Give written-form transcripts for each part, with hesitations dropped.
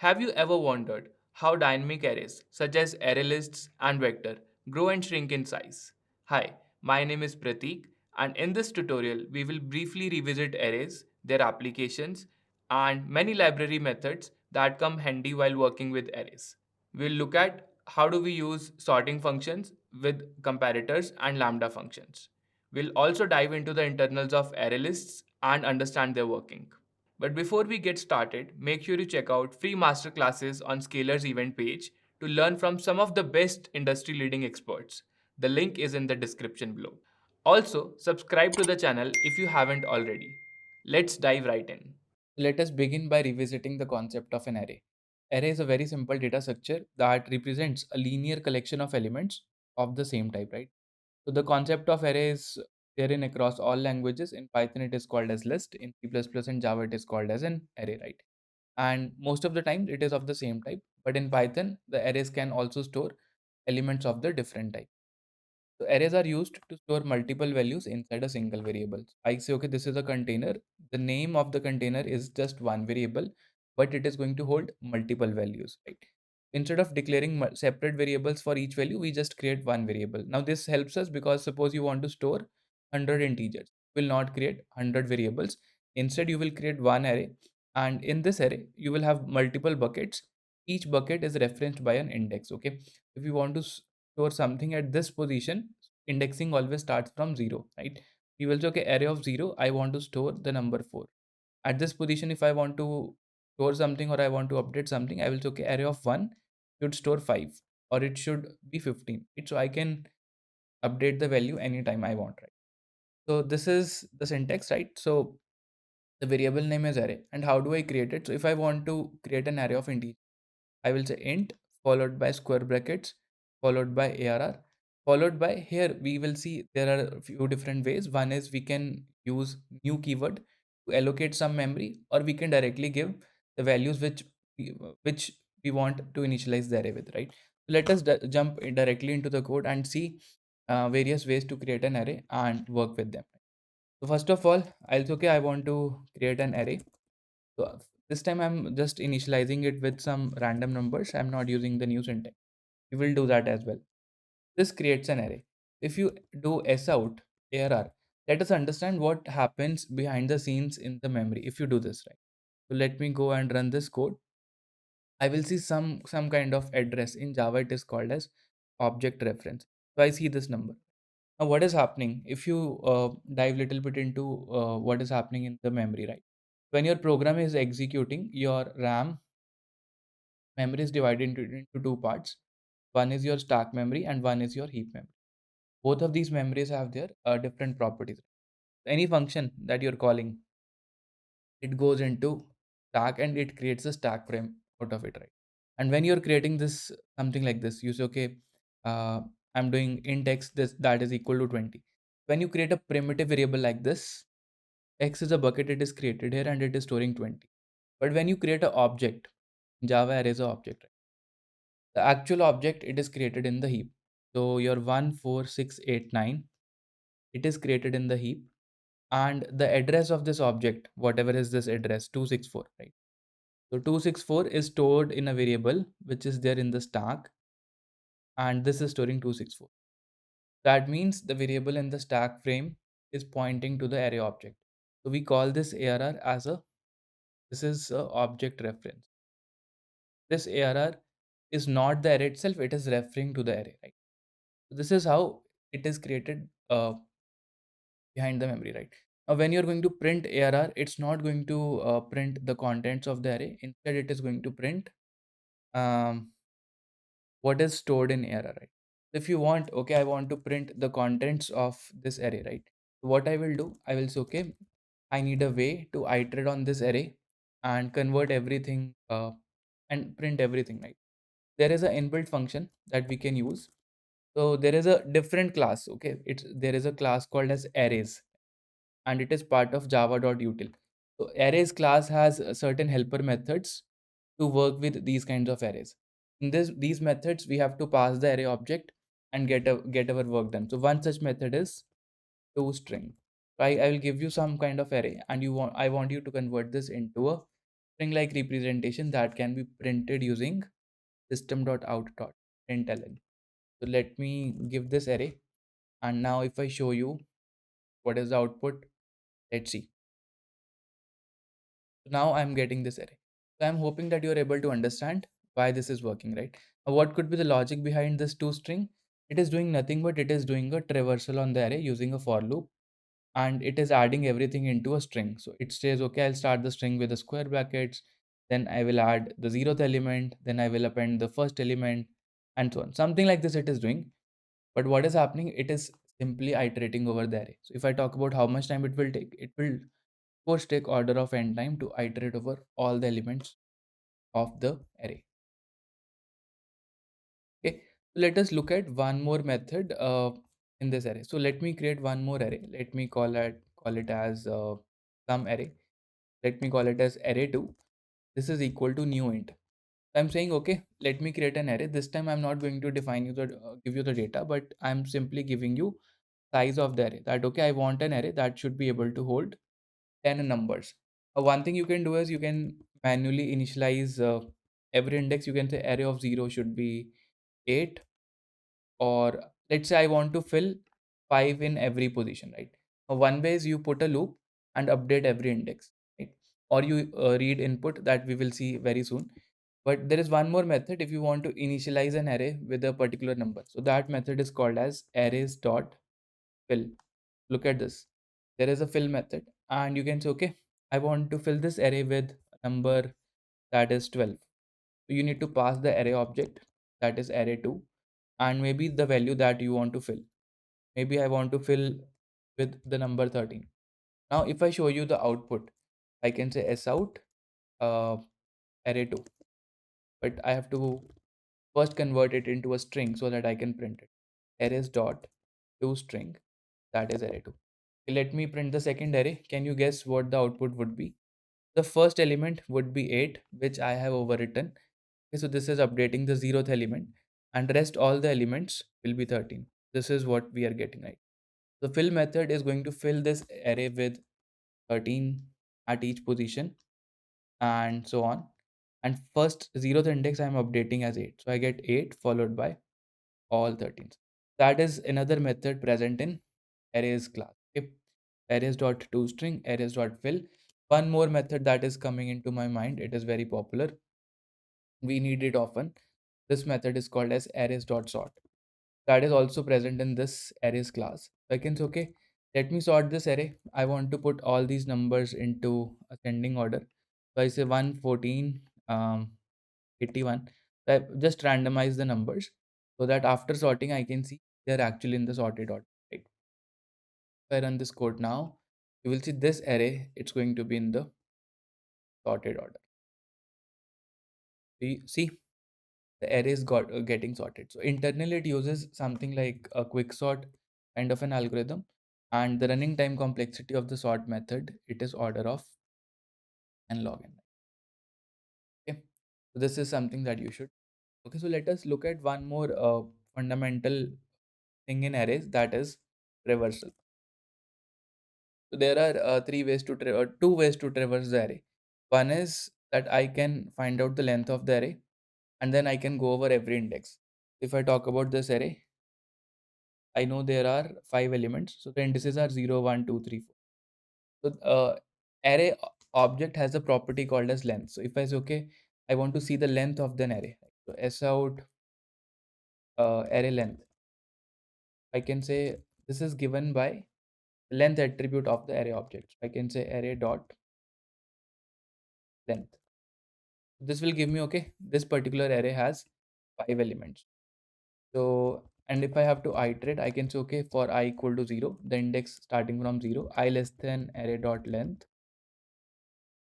Have you ever wondered how dynamic arrays, such as array lists and vector, grow and shrink in size? Hi, my name is Prateek, and in this tutorial, we will briefly revisit arrays, their applications, and many library methods that come handy while working with arrays. We'll look at how do we use sorting functions with comparators and lambda functions. We'll also dive into the internals of array lists and understand their working. But before we get started, make sure you check out free masterclasses on Scalar's event page to learn from some of the best industry leading experts. The link is in the description below. Also, subscribe to the channel if you haven't already. Let's dive right in. Let us begin by revisiting the concept of an array. Array is a very simple data structure that represents a linear collection of elements of the same type, right? So the concept of array is therein across all languages. In Python, it is called as list. In C++ and Java, it is called as an array, right? And most of the time, it is of the same type. But in Python, the arrays can also store elements of the different type. So arrays are used to store multiple values inside a single variable. I say, okay, this is a container. The name of the container is just one variable, but it is going to hold multiple values, right? Instead of declaring separate variables for each value, we just create one variable. Now this helps us because suppose you want to store 100 integers, you will not create 100 variables. Instead, you will create one array, and in this array, you will have multiple buckets. Each bucket is referenced by an index. Okay, if you want to store something at this position, indexing always starts from 0, right? We will say, okay, array of 0, I want to store the number 4. At this position, if I want to store something or I want to update something, I will say, okay, array of 1 should store 5 or it should be 15. Right? So I can update the value anytime I want, right? So this is the syntax, right? So the variable name is array, and how do I create it? So if I want to create an array of integer, I will say int followed by square brackets followed by arr followed by, here we will see there are a few different ways. One is we can use new keyword to allocate some memory, or we can directly give the values which we want to initialize the array with, right? So let us jump directly into the code and see various ways to create an array and work with them. So first of all, I'll say, okay, I want to create an array. So this time I'm just initializing it with some random numbers. I'm not using the new syntax. We will do that as well. This creates an array. If you do s out arr, let us understand what happens behind the scenes in the memory if you do this, right? So let me go and run this code. I will see some kind of address. In Java it is called as object reference. So I see this number. Now what is happening if you dive little bit into what is happening in the memory, right? When your program is executing, your RAM memory is divided into two parts. One is your stack memory and one is your heap memory. Both of these memories have their different properties. Any function that you're calling, it goes into stack and it creates a stack frame out of it, right? And when you're creating this something like this, you say, okay, uh, I'm doing int x this that is equal to 20. When you create a primitive variable like this, x is a bucket, it is created here and it is storing 20. But when you create an object, Java array is an object, right? The actual object, it is created in the heap. So your 1 4 6 8 9, it is created in the heap, and the address of this object, whatever is this address, 264, right? So 264 is stored in a variable which is there in the stack, and this is storing 264. That means the variable in the stack frame is pointing to the array object. So we call this ARR as a, this is a object reference. This ARR is not the array itself, it is referring to the array, right? So this is how it is created behind the memory, right? Now when you're going to print ARR, it's not going to print the contents of the array. Instead, it is going to print um, what is stored in ARR, right? If you want, okay, I want to print the contents of this array, right? So what I will do, I will say, okay, I need a way to iterate on this array and convert everything and print everything, right? There is an inbuilt function that we can use. So there is a different class, okay? There is a class called as arrays, and it is part of java.util. So arrays class has certain helper methods to work with these kinds of arrays. In these methods, we have to pass the array object and get our work done. So one such method is toString. I will give you some kind of array, and I want you to convert this into a string-like representation that can be printed using system.out.println. So let me give this array, and now if I show you what is the output, let's see. So now I'm getting this array. So I'm hoping that you're able to understand why this is working, right? What could be the logic behind this toString? It is doing nothing but it is doing a traversal on the array using a for loop, and it is adding everything into a string. So it says, okay, I'll start the string with the square brackets, then I will add the zeroth element, then I will append the first element, and so on. Something like this it is doing. But what is happening? It is simply iterating over the array. So if I talk about how much time it will of course take order of n time to iterate over all the elements of the array. Okay, so let us look at one more method in this array. So let me create one more array. Let me call it as some array. Let me call it as array2. This is equal to new int. I'm saying, okay, let me create an array. This time I'm not going to define you the give you the data, but I'm simply giving you size of the array. That okay, I want an array that should be able to hold 10 numbers. One thing you can do is you can manually initialize every index. You can say array of 0 should be 8, or let's say I want to fill 5 in every position, right? One way is you put a loop and update every index, right? Or you read input that we will see very soon. But there is one more method if you want to initialize an array with a particular number. So that method is called as arrays dot fill. Look at this. There is a fill method, and you can say, okay, I want to fill this array with a number that is 12. So you need to pass the array object, that is array2, and maybe the value that you want to fill. Maybe I want to fill with the number 13. Now if I show you the output, I can say sout uh, array2, but I have to first convert it into a string so that I can print it. Arrays dot to string, that is array2. Let me print the second array. Can you guess what the output would be? The first element would be 8, which I have overwritten. Okay, so this is updating the 0th element, and rest all the elements will be 13. This is what we are getting, right? The fill method is going to fill this array with 13 at each position, and so on. And first 0th index I am updating as 8. So I get 8 followed by all 13s. That is another method present in arrays class. Okay. Arrays.toString, arrays.fill. One more method that is coming into my mind. It is very popular. We need it often. This method is called as arrays.sort. That is also present in this arrays class. So I can say, okay, let me sort this array. I want to put all these numbers into ascending order. So I say 1, 14, 81. So I just randomize the numbers so that after sorting, I can see they're actually in the sorted order. Right? If I run this code now, you will see this array, it's going to be in the sorted order. See, the array is getting sorted. So internally, it uses something like a quick sort kind of an algorithm, and the running time complexity of the sort method, it is order of n log n. Okay, so this is something that you should. Okay, so let us look at one more fundamental thing in arrays, that is traversal. So there are two ways to traverse the array. One is that I can find out the length of the array, and then I can go over every index. If I talk about this array, I know there are 5 elements. So the indices are 0, 1, 2, 3, 4. So array object has a property called as length. So if I say, okay, I want to see the length of the array. So sout array length. I can say this is given by length attribute of the array object. I can say array dot length. This will give me, okay, this particular array has 5 elements. So, and if I have to iterate, I can say, okay, for I equal to 0, the index starting from 0, I less than array dot length,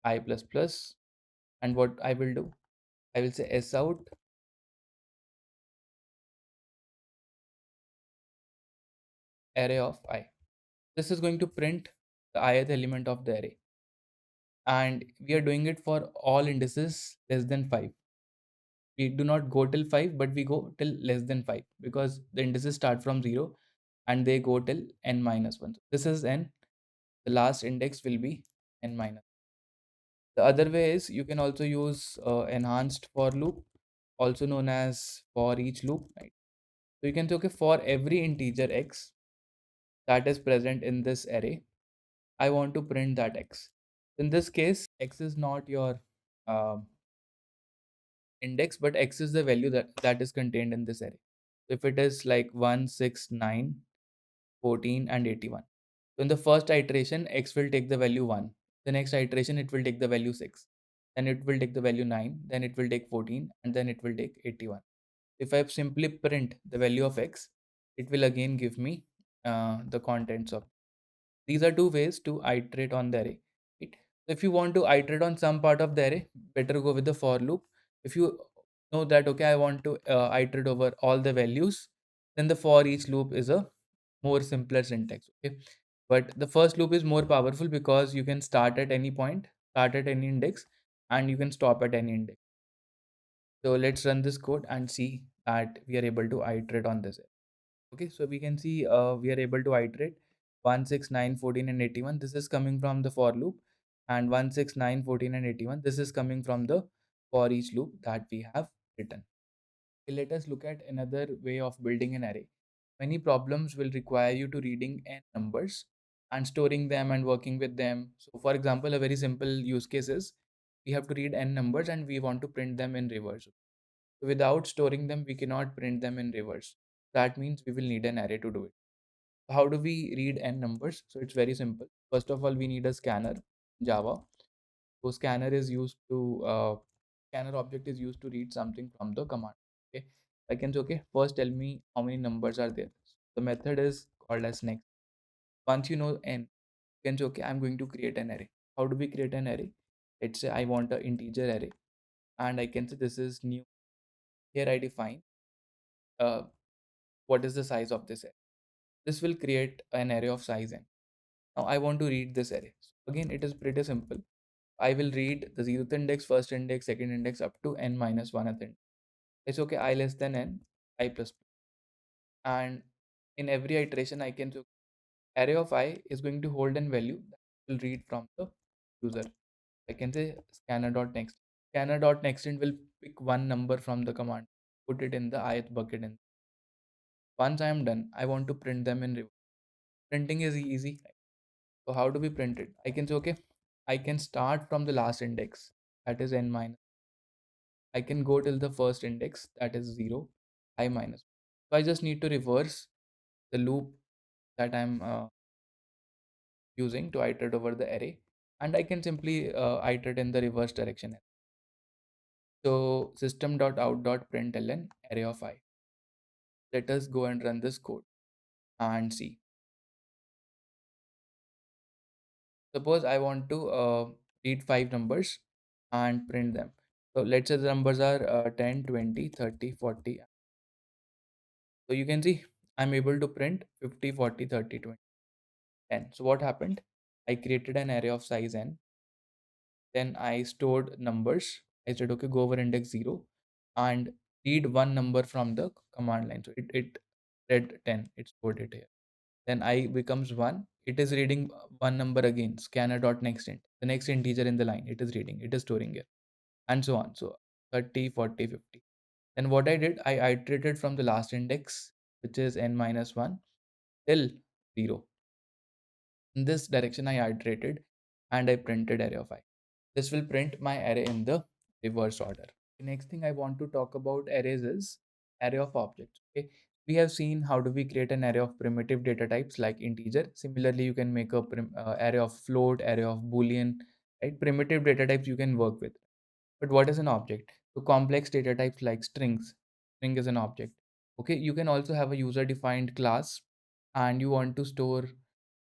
I plus plus, and what I will do, I will say sout array of I. This is going to print the ith element of the array, and we are doing it for all indices less than 5. We do not go till 5, but we go till less than 5 because the indices start from 0 and they go till n minus 1. This is n. The last index will be n minus. The other way is you can also use enhanced for loop, also known as for each loop, right? So you can say, okay, for every integer x that is present in this array, I want to print that x. In this case, x is not your um index, but x is the value that is contained in this array. So if it is like 1, 6, 9, 14, and 81. So in the first iteration, x will take the value 1. The next iteration, it will take the value 6. Then it will take the value 9. Then it will take 14. And then it will take 81. If I simply print the value of x, it will again give me the contents of. These are two ways to iterate on the array. Right? So if you want to iterate on some part of the array, better go with the for loop. If you know that, okay, I want to iterate over all the values, then the for each loop is a more simpler syntax. Okay, but the first loop is more powerful because you can start at any point, start at any index, and you can stop at any index. So let's run this code and see that we are able to iterate on this. Okay, so we can see we are able to iterate 1, 6, 9, 14, and 81. This is coming from the for loop, and 1, 6, 9, 14, and 81. This is coming from the for each loop that we have written. Okay, let us look at another way of building an array. Many problems will require you to reading n numbers and storing them and working with them. So, for example, a very simple use case is we have to read n numbers and we want to print them in reverse. So without storing them, we cannot print them in reverse. That means we will need an array to do it. How do we read n numbers? So it's very simple. First of all, we need a scanner, Java. So scanner is used to scanner object is used to read something from the command. Okay, I can say, okay, first tell me how many numbers are there. The method is called as next. Once you know n, you can say, okay, I'm going to create an array. How do we create an array? Let's say I want an integer array, and I can say this is new. Here I define uh, what is the size of this array. This will create an array of size n. Now I want to read this array. So again, it is pretty simple. I will read the 0th index, first index, second index up to n minus 1th index. It's okay, I less than n, I plus plus. And in every iteration, I can so array of I is going to hold an value that will read from the user. I can say scanner.next. Scanner.nextInt will pick one number from the command, put it in the ith bucket. And once I am done, I want to print them in reverse. Printing is easy. So how do we print it? I can say, okay, I can start from the last index, that is n minus. I can go till the first index, that is 0, I minus. So I just need to reverse the loop that I'm using to iterate over the array. And I can simply iterate in the reverse direction. So system.out.println array of I. Let us go and run this code and see. Suppose I want to read 5 numbers and print them. So let's say the numbers are 10, 20, 30, 40. So you can see I'm able to print 50, 40, 30, 20, 10. So what happened? I created an array of size n. Then I stored numbers. I said, okay, go over index 0 and read one number from the command line. So it read 10. It stored it here. Then I becomes 1. It is reading one number again, scanner.nextInt. The next integer in the line, it is reading, it is storing here, and so on. So 30, 40, 50. Then what I did, I iterated from the last index, which is n minus 1, till 0. In this direction, I iterated and I printed array of I. This will print my array in the reverse order. The next thing I want to talk about arrays is array of objects. Okay, we have seen how do we create an array of primitive data types like integer. Similarly, you can make a array of float, array of boolean, right? Primitive data types you can work with. But what is an object? So complex data types like strings. String is an object. Okay, you can also have a user defined class and you want to store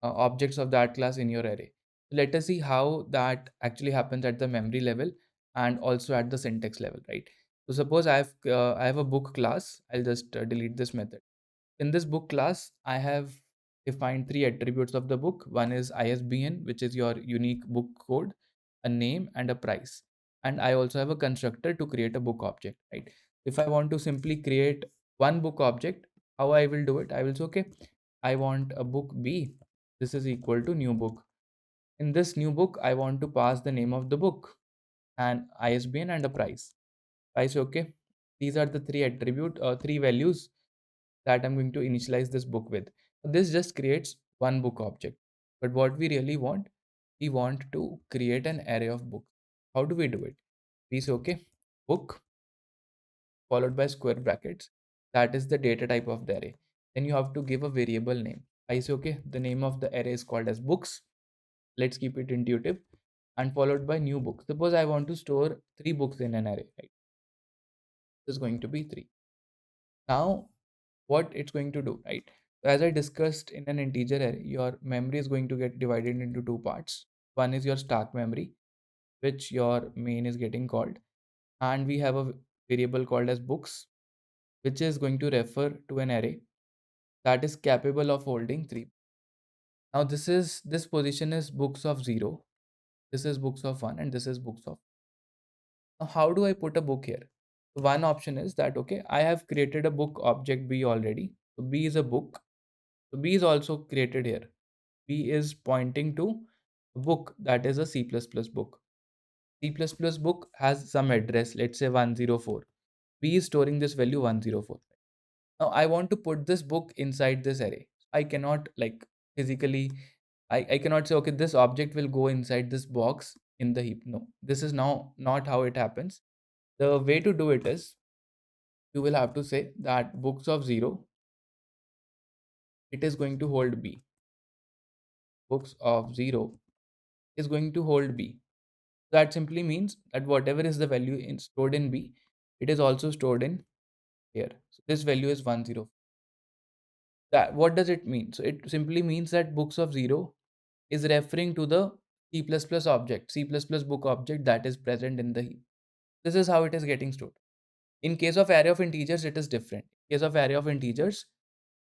objects of that class in your array. Let us see how that actually happens at the memory level and also at the syntax level, right? So suppose I have a book class. I'll just delete this method. In this book class, I have defined three attributes of the book. One is ISBN, which is your unique book code, a name, and a price. And I also have a constructor to create a book object, right? If I want to simply create one book object, how I will do it? I will say, okay, I want a book B. This is equal to new book. In this new book, I want to pass the name of the book. an ISBN and a price. I say okay, these are the three values that I'm going to initialize this book with. This just creates one book object. But what we really want, we want to create an array of books. How do we do it? We say okay, book followed by square brackets. That is the data type of the array. Then you have to give a variable name. I say okay, the name of the array is called as books. Let's keep it intuitive, and followed by new book. Suppose I want to store three books in an array, right? This is going to be three. Now what it's going to do, right? So as I discussed, in an integer array, your memory is going to get divided into two parts. One is your stack memory, which your main is getting called, and we have a variable called as books, which is going to refer to an array that is capable of holding three. Now this position is books of 0, this is books of 1, and this is books of. Now how do I put a book here? One option is that okay, I have created a book object B already. So B is a book. So B is also created here. B is pointing to a book that is a C++ book. C++ book has some address, let's say 104. B is storing this value 104. Now I want to put this book inside this array. I cannot like physically, I cannot say okay, this object will go inside this box in the heap. No, this is now not how it happens. The way to do it is you will have to say that books of 0, it is going to hold B. Books of 0 is going to hold B. That simply means that whatever is the value stored in B, it is also stored in here. So this value is 10. That what does it mean? So it simply means that books of 0 is referring to the C++ object, C++ book object that is present in the heap. This is how it is getting stored. In case of array of integers, it is different. In case of array of integers,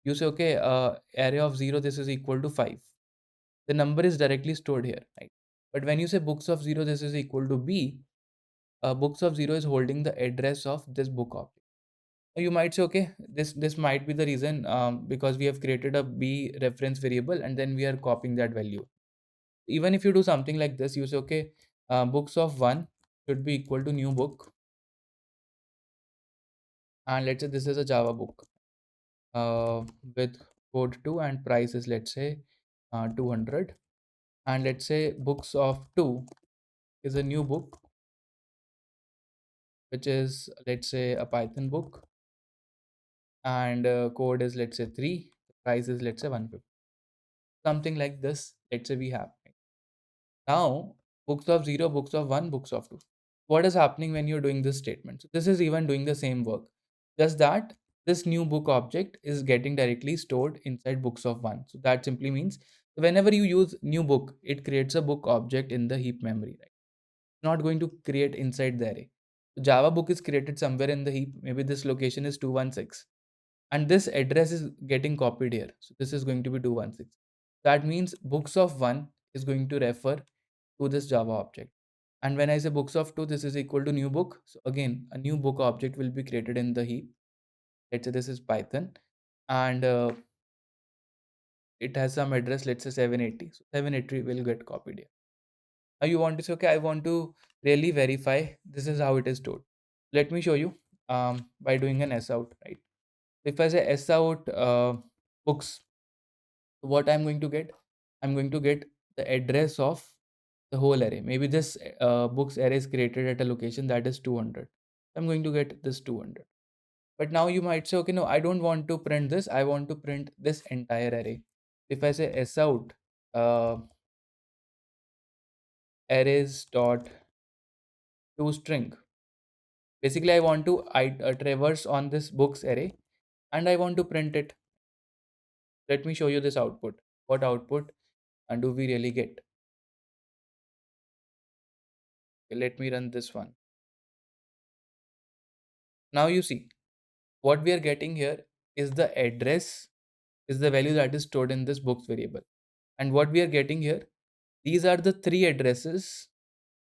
you say okay, array of 0, this is equal to 5. The number is directly stored here, right? But when you say books of 0, this is equal to B, books of 0 is holding the address of this book object. You might say okay, this might be the reason, because we have created a B reference variable and then we are copying that value. Even if you do something like this, you say okay, books of 1 should be equal to new book, and let's say this is a Java book with code 2 and price is let's say 200, and let's say books of 2 is a new book which is let's say a Python book, and code is let's say 3, price is let's say 150, something like this. Let's say we have now books of 0, books of 1, books of 2. What is happening when you're doing this statement? So this is even doing the same work, just that this new book object is getting directly stored inside books of 1. So that simply means whenever you use new book, it creates a book object in the heap memory, right? Not going to create inside the array. So Java book is created somewhere in the heap. Maybe this location is 216, and this address is getting copied here. So this is going to be 216. That means books of 1 is going to refer to this Java object. And when I say books of 2, this is equal to new book. So again, a new book object will be created in the heap. Let's say this is Python, and it has some address, let's say 780. So 780 will get copied here. Now you want to say, okay, I want to really verify this is how it is stored. Let me show you by doing an S out, right? If I say S out books, what I'm going to get? I'm going to get the address of the whole array. Maybe this books array is created at a location that is 200. I'm going to get this 200. But now you might say, okay, no, I don't want to print this. I want to print this entire array. If I say s out arrays dot to string, basically I want to traverse on this books array and I want to print it. Let me show you this output. What output and do we really get? Okay, let me run this one. Now you see what we are getting here is the address, is the value that is stored in this books variable. And what we are getting here, these are the three addresses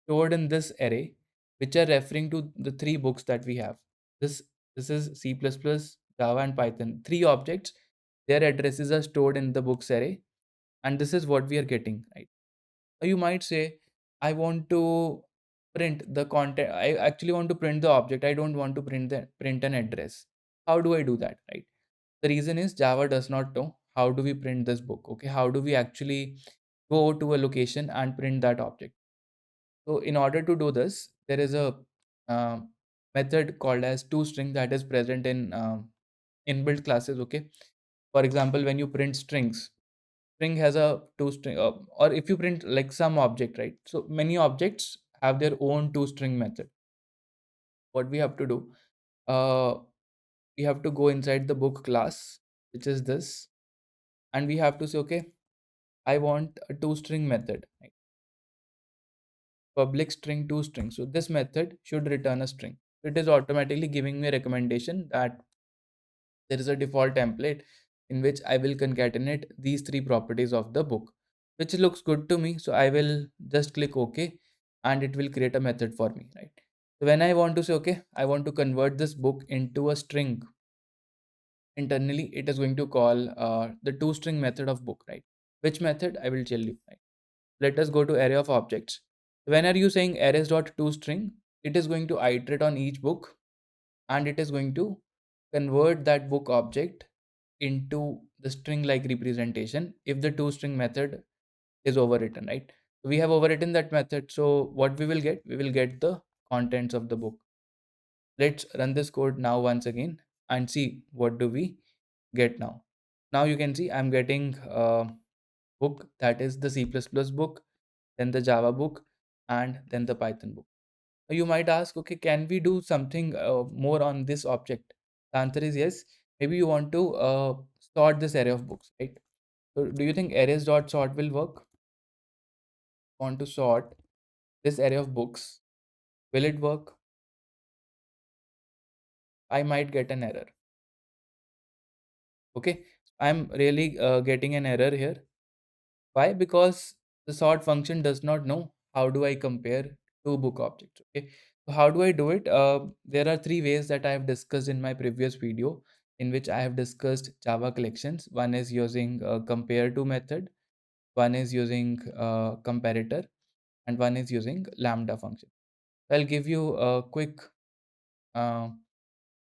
stored in this array, which are referring to the three books that we have. This this is C++, Java, and Python. Three objects, their addresses are stored in the books array, and this is what we are getting, right? Now you might say, I want to print the content. I actually want to print the object. I don't want to print an address. How do I do that, right? The reason is Java does not know how do we print this book. Okay, how do we actually go to a location and print that object? So in order to do this, there is a uh, method called as toString that is present in inbuilt classes. Okay, for example, when you print strings, string has a toString, or if you print like some object, right? So many objects have their own toString method. What we have to do, uh, we have to go inside the book class, which is this, and we have to say, okay, I want a toString method, right? Public string toString. So this method should return a string. It is automatically giving me a recommendation that there is a default template in which I will concatenate these three properties of the book, which looks good to me. So I will just click OK and it will create a method for me, right? So when I want to say, okay, I want to convert this book into a string, internally it is going to call the toString method of book, right? Which method I will tell you, right? Let us go to array of objects. When are you saying arrays.toString, it is going to iterate on each book and it is going to convert that book object into the string like representation if the toString method is overwritten, right? We have overwritten that method, so what we will get, we will get the contents of the book. Let's run this code now once again and see what do we get now. Now you can see I'm getting a book, that is the C++ book, then the Java book, and then the Python book. You might ask, okay, can we do something more on this object? The answer is yes. Maybe you want to sort this array of books, right? So do you think arrays.sort will work? Want to sort this array of books? Will it work? I might get an error. Okay, I'm really getting an error here. Why? Because the sort function does not know how do I compare two book objects. Okay, so how do I do it? There are three ways that I have discussed in my previous video, in which I have discussed Java collections. One is using compare to method, one is using comparator, and one is using lambda function. I'll give you a quick uh,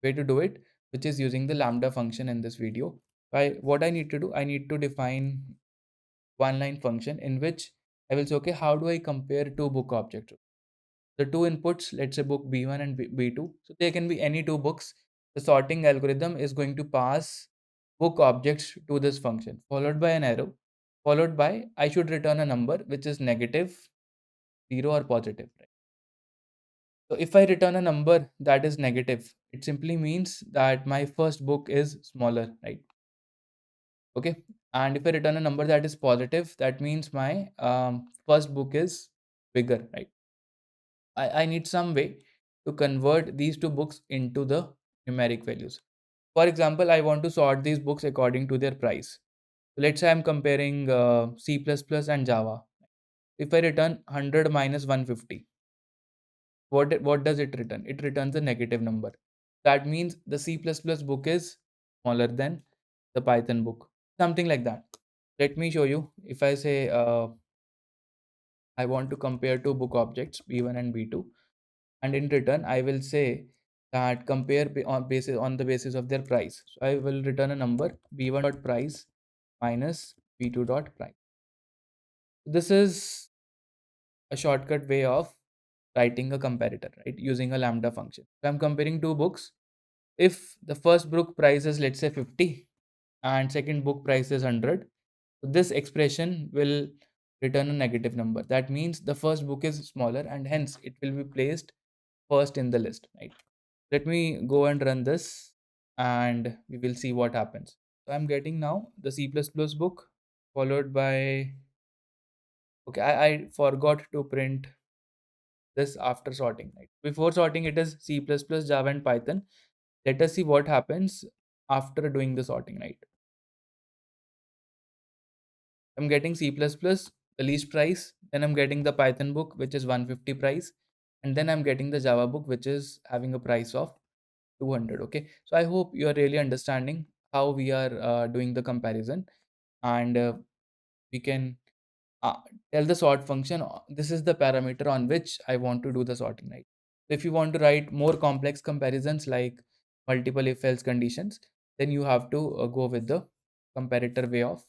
way to do it, which is using the lambda function in this video. What I need to do, I need to define one line function in which I will say, okay, how do I compare two book objects? The two inputs, let's say book B1 and B2. So there can be any two books. The sorting algorithm is going to pass book objects to this function, followed by an arrow, followed by I should return a number which is negative, 0 or positive. Right? So if I return a number that is negative, it simply means that my first book is smaller, right? Okay, and if I return a number that is positive, that means my first book is bigger, right? I need some way to convert these two books into the numeric values. For example, I want to sort these books according to their price. So let's say I'm comparing C++ and Java. If I return 100 minus 150, what does it return? It returns a negative number. That means the C++ book is smaller than the Python book, something like that. Let me show you. If I say I want to compare two book objects B1 and B2, and in return I will say that compare on the basis of their price. So I will return a number B1 dot price minus B2 dot price. This is a shortcut way of writing a comparator, right? Using a lambda function. So I'm comparing two books. If the first book price is, let's say, 50 and second book price is 100, so this expression will return a negative number. That means the first book is smaller and hence it will be placed first in the list, right? Let me go and run this and we will see what happens. So I'm getting now the C++ book followed by, okay, I forgot to print this after sorting, right? Before sorting it is C++, Java and Python. Let us see what happens after doing the sorting, right? I'm getting C++, the least price, then I'm getting the Python book, which is 150 price, and then I'm getting the Java book, which is having a price of 200. Okay, so I hope you are really understanding how we are doing the comparison, and we can uh, tell the sort function, this is the parameter on which I want to do the sorting, right? If you want to write more complex comparisons like multiple if else conditions, then you have to go with the comparator way of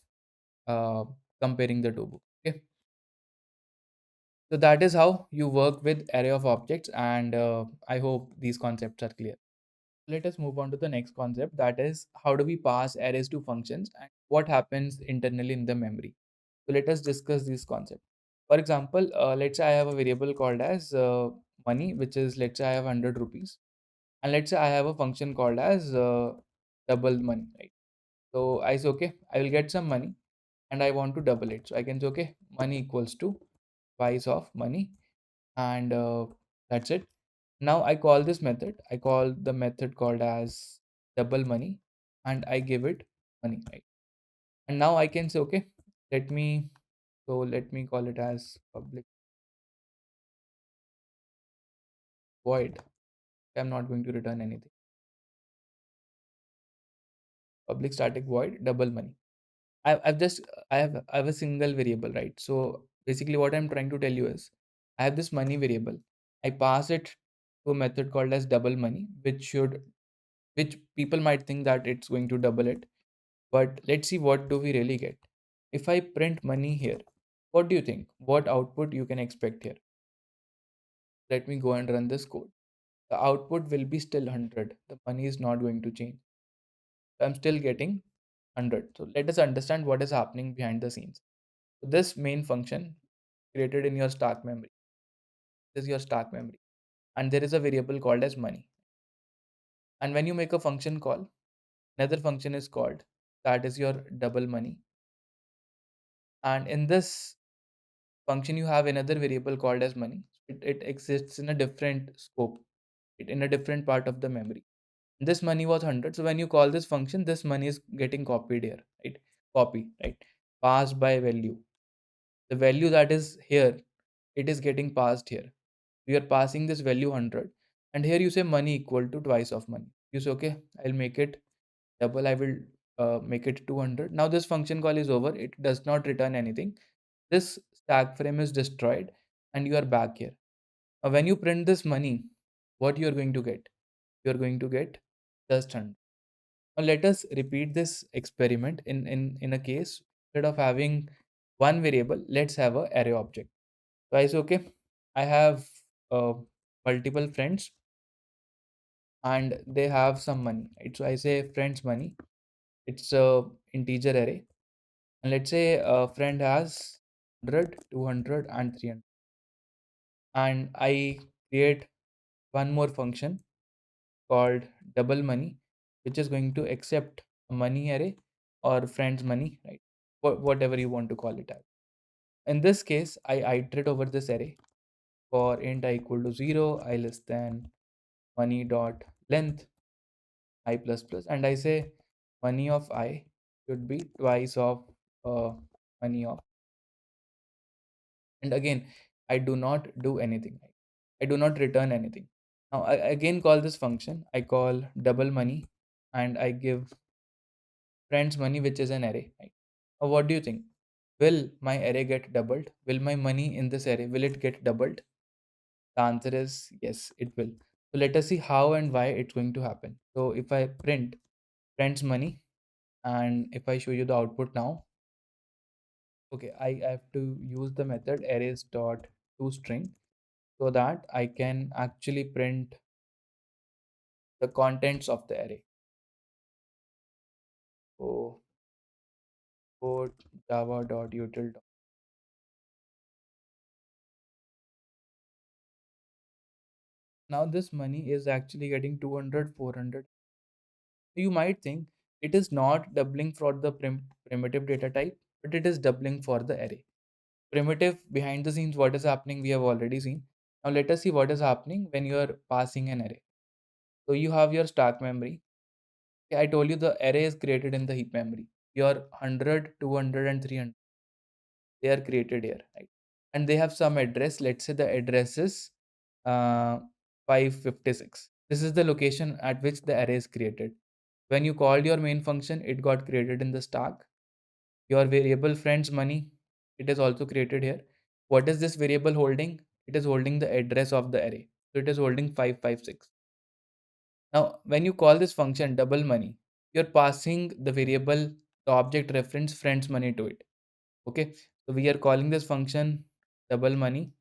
uh, comparing the two books. Okay, so that is how you work with array of objects, and I hope these concepts are clear. Let us move on to the next concept, that is how do we pass arrays to functions and what happens internally in the memory. So let us discuss this concept. For example, let's say I have a variable called as money, which is, let's say I have 100 rupees, and let's say I have a function called as double money, right? So I say, okay, I will get some money and I want to double it. So I can say, okay, money equals to twice of money, and that's it. Now I call this method, I call the method called as double money, and I give it money, right? And now I can say, okay, let me, so let me call it as public void. I'm not going to return anything. Public static void double money. I've just I have a single variable, right? So basically what I'm trying to tell you is I have this money variable. I pass it to a method called as double money, which people might think that it's going to double it. But let's see what do we really get. If I print money here, what do you think? What output you can expect here? Let me go and run this code. The output will be still 100. The money is not going to change. I'm still getting 100. So let us understand what is happening behind the scenes. So this main function created in your stack memory. This is your stack memory. And there is a variable called as money. And when you make a function call, another function is called, that is your double money. And in this function, you have another variable called as money. It exists in a different scope, in a different part of the memory. This money was 100. So when you call this function, this money is getting copied here, right? Copy, right? Passed by value. The value that is here, it is getting passed here. We are passing this value 100, and here you say money equal to twice of money. You say, okay, I'll make it double. I will make it 200. Now this function call is over. It does not return anything. This stack frame is destroyed, and you are back here. Now when you print this money, what you are going to get? You are going to get just 100. Now let us repeat this experiment in a case, instead of having one variable, let's have a array object. So I say, okay, I have uh, multiple friends and they have some money, right? So I say friends money. It's a integer array, and let's say a friend has 100, 200, and 300, and I create one more function called double money, which is going to accept a money array or friends money, right? Whatever you want to call it as. In this case, I iterate over this array for int I equal to 0, I less than money dot length I plus plus, and I say money of I should be twice of money of, and again I do not do anything, right? I do not return anything. Now I again call this function, I call double money, and I give friends money, which is an array, right? Now what do you think? Will my array get doubled? Will my money in this array, will it get doubled? The answer is yes, it will. So let us see how and why it's going to happen. So if I print friends money, and if I show you the output now, okay, I have to use the method arrays dot toString so that I can actually print the contents of the array. So code java.util. Now this money is actually getting 200, 400. You might think it is not doubling for the primitive data type, but it is doubling for the array. Primitive behind the scenes, what is happening, we have already seen. Now let us see what is happening when you are passing an array. So you have your stack memory. Okay, I told you the array is created in the heap memory. Your 100, 200, and 300, they are created here, right? And they have some address. Let's say the address is 556. This is the location at which the array is created. When you called your main function, it got created in the stack. Your variable friends money, It is also created here. What is this variable holding? It is holding the address of the array. So it is holding 556. Now, when you call this function double money, you're passing the variable, the object reference friends money to it. Okay. So we are calling this function double money,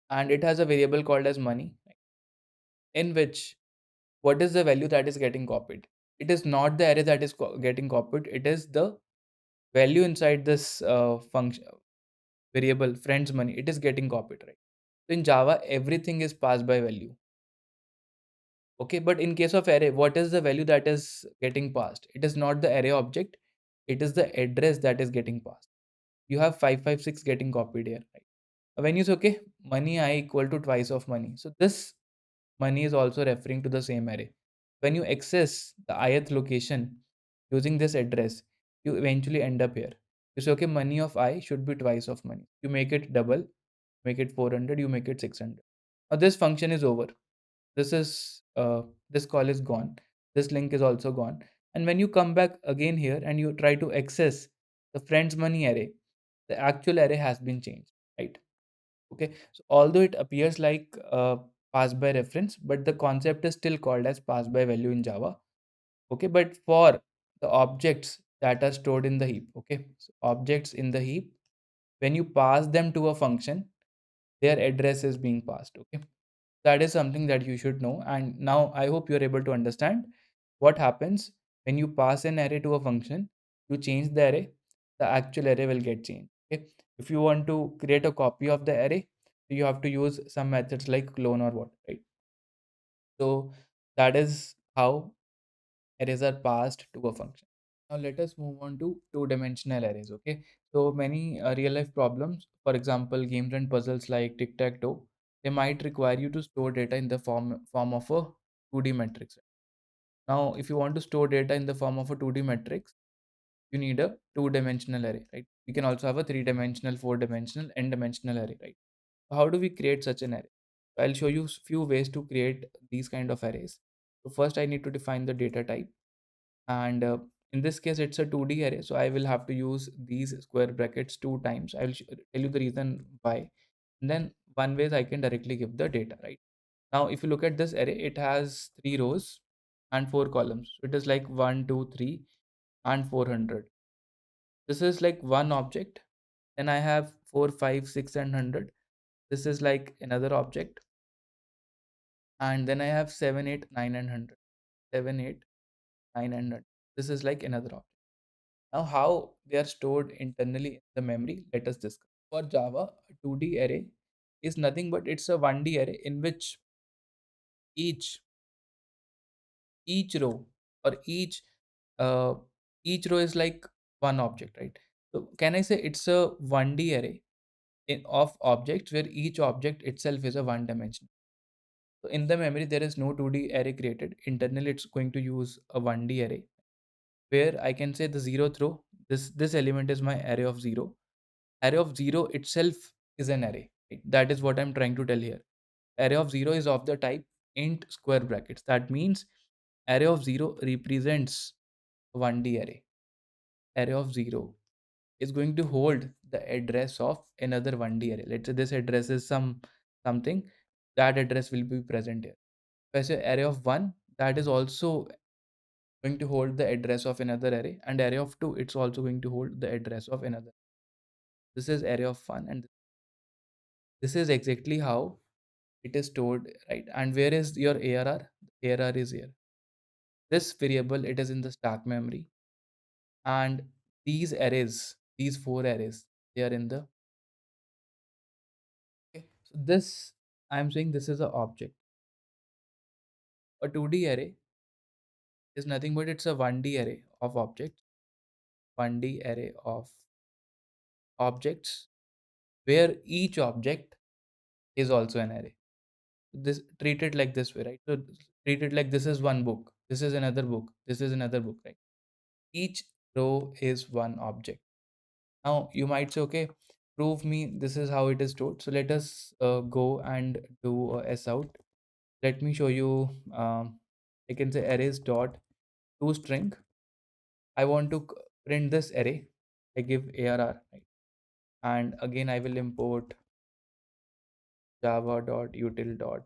and it has a variable called as money, in which what is the value that is getting copied? It is not the array that is getting copied. It is the value inside this function variable friends money. It is getting copied, right? So in Java, everything is passed by value. Okay, but in case of array, what is the value that is getting passed? It is not the array object. It is the address that is getting passed. You have 556 getting copied here, right? When you say, okay, money I equal to twice of money. So this money is also referring to the same array. When you access the ith location using this address, you eventually end up here. You say, okay, money of I should be twice of money. You make it double, make it 400, you make it 600. Now this function is over. This is this call is gone. This link is also gone. And when you come back again here and you try to access the friends money array, the actual array has been changed, right? Okay, so although it appears like pass by reference, but the concept is still called as pass by value in Java. Okay, but for the objects that are stored in the heap, okay, so objects in the heap, when you pass them to a function, their address is being passed. Okay, that is something that you should know. And now I hope you're able to understand what happens when you pass an array to a function. You change the array, the actual array will get changed. Okay, if you want to create a copy of the array, you have to use some methods like clone or what, right? So that is how arrays are passed to a function. Now let us move on to two-dimensional arrays. Okay, so many real-life problems, for example, games and puzzles like tic-tac-toe, they might require you to store data in the form of a 2D matrix. Now, if you want to store data in the form of a 2D matrix, you need a two-dimensional array, right? You can also have a three-dimensional, four-dimensional, n-dimensional array, right? How do we create such an array? I'll show you few ways to create these kind of arrays. So first, I need to define the data type, and in this case, it's a 2D array. So I will have to use these square brackets two times. I will tell you the reason why. And then one way is I can directly give the data, right? Now, if you look at this array, it has three rows and four columns. So it is like 1, 2, 3, and 400. This is like one object. Then I have 4, 5, 6, and 100. This is like another object. And then I have 7, 8, 9, and 100. 7, 8, 9, and 100. This is like another object. Now, how they are stored internally in the memory, let us discuss. For Java, a 2D array is nothing but it's a 1D array in which each each row or uh, each row is like one object, right? So can I say it's a 1D array of objects where each object itself is a one dimension. So in the memory, there is no 2D array created. Internally, it's going to use a 1D array where I can say the zeroth row, this element is my array of 0. Array of 0 itself is an array. Right? That is what I'm trying to tell here. Array of 0 is of the type int square brackets. That means array of 0 represents 1D array. Array of 0 is going to hold the address of another 1D array. Let's say this address is something, that address will be present here. If I say array of 1, that is also going to hold the address of another array, and array of 2, it's also going to hold the address of another. This is array of 1, and this is exactly how it is stored, right? And where is your ARR? ARR is here. This variable, it is in the stack memory, and these arrays, these four arrays, they are in the. Okay, so this, I'm saying this is a object. A 2D array is nothing but it's a 1D array of objects, 1D array of objects where each object is also an array. This treated like this way, right? So treated like this is one book, this is another book, this is another book, right? Each row is one object. Now you might say, okay, prove me this is how it is stored. So let us go and do a s out. Let me show you. I can say arrays dot toString. I want to print this array. I give ARR, right? And again, I will import java.util. So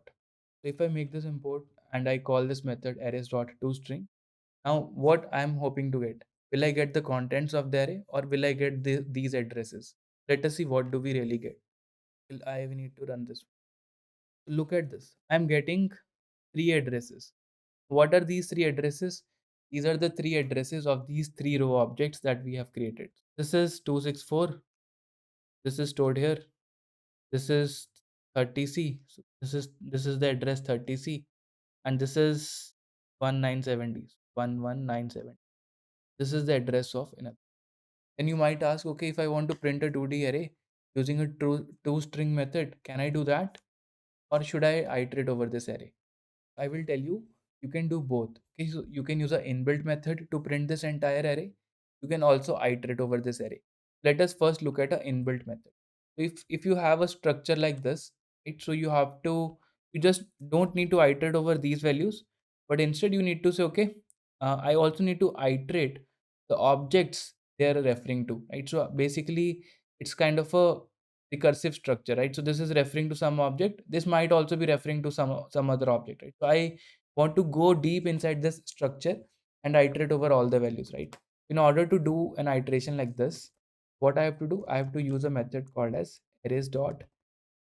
if I make this import and I call this method arrays.toString, now what I'm hoping to get, will I get the contents of the array or will I get these addresses? Let us see what do we really get. I need to run this. Look at this. I'm getting three addresses. What are these three addresses? These are the three addresses of these three row objects that we have created. This is 264. This is stored here. This is 30C. So this is the address 30C, and this is 1970. 11970. This is the address of another. And you might ask, okay, if I want to print a 2D array using a two string method, can I do that? Or should I iterate over this array? I will tell you, you can do both. Okay, so you can use an inbuilt method to print this entire array. You can also iterate over this array. Let us first look at an inbuilt method. If you have a structure like this, right, so you just don't need to iterate over these values, but instead you need to say, okay, I also need to iterate the objects they are referring to, right? So basically, it's kind of a recursive structure, right? So this is referring to some object. This might also be referring to some other object, right? So I want to go deep inside this structure and iterate over all the values, right? In order to do an iteration like this, what I have to do, I have to use a method called as arrays dot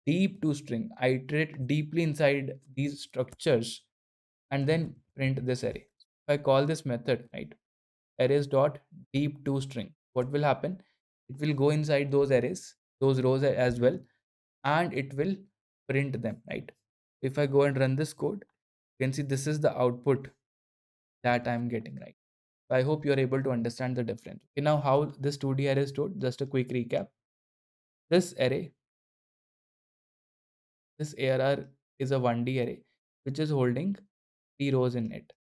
deep to string. I iterate deeply inside these structures and then print this array. If I call this method, right, arrays dot deep to string, what will happen? It will go inside those arrays, those rows as well, and it will print them, right? If I go and run this code, you can see this is the output that I'm getting, right? So I hope you're able to understand the difference. Okay, now how this 2D array is stored, just a quick recap. This array, this ARR is a 1D array which is holding three rows in it.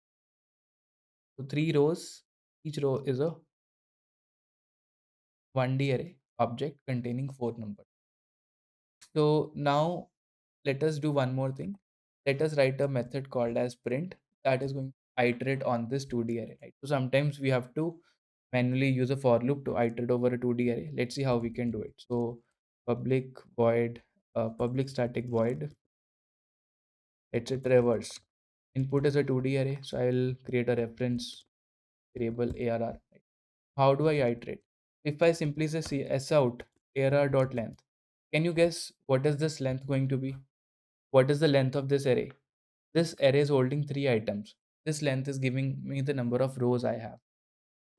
So three rows, each row is a 1D array object containing four numbers. So now let us do one more thing. Let us write a method called as print that is going to iterate on this 2D array, right? So sometimes we have to manually use a for loop to iterate over a 2D array. Let's see how we can do it. So public void, public static void, let's say traverse. Input is a 2D array, so I'll create a reference variable ARR. Right? How do I iterate? If I simply say s out ARR.length, can you guess what is this length going to be? What is the length of this array? This array is holding three items. This length is giving me the number of rows I have.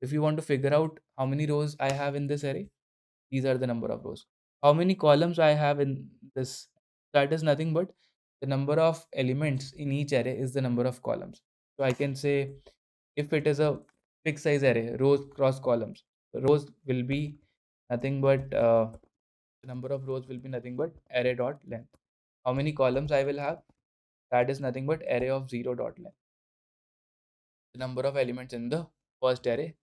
If you want to figure out how many rows I have in this array, these are the number of rows. How many columns I have in this? That is nothing but the number of elements in each array is the number of columns. So I can say if it is a fixed size array, rows cross columns, rows will be nothing but the number of rows will be nothing but array dot length. How many columns I will have? That is nothing but array of 0 dot length. The number of elements in the first array.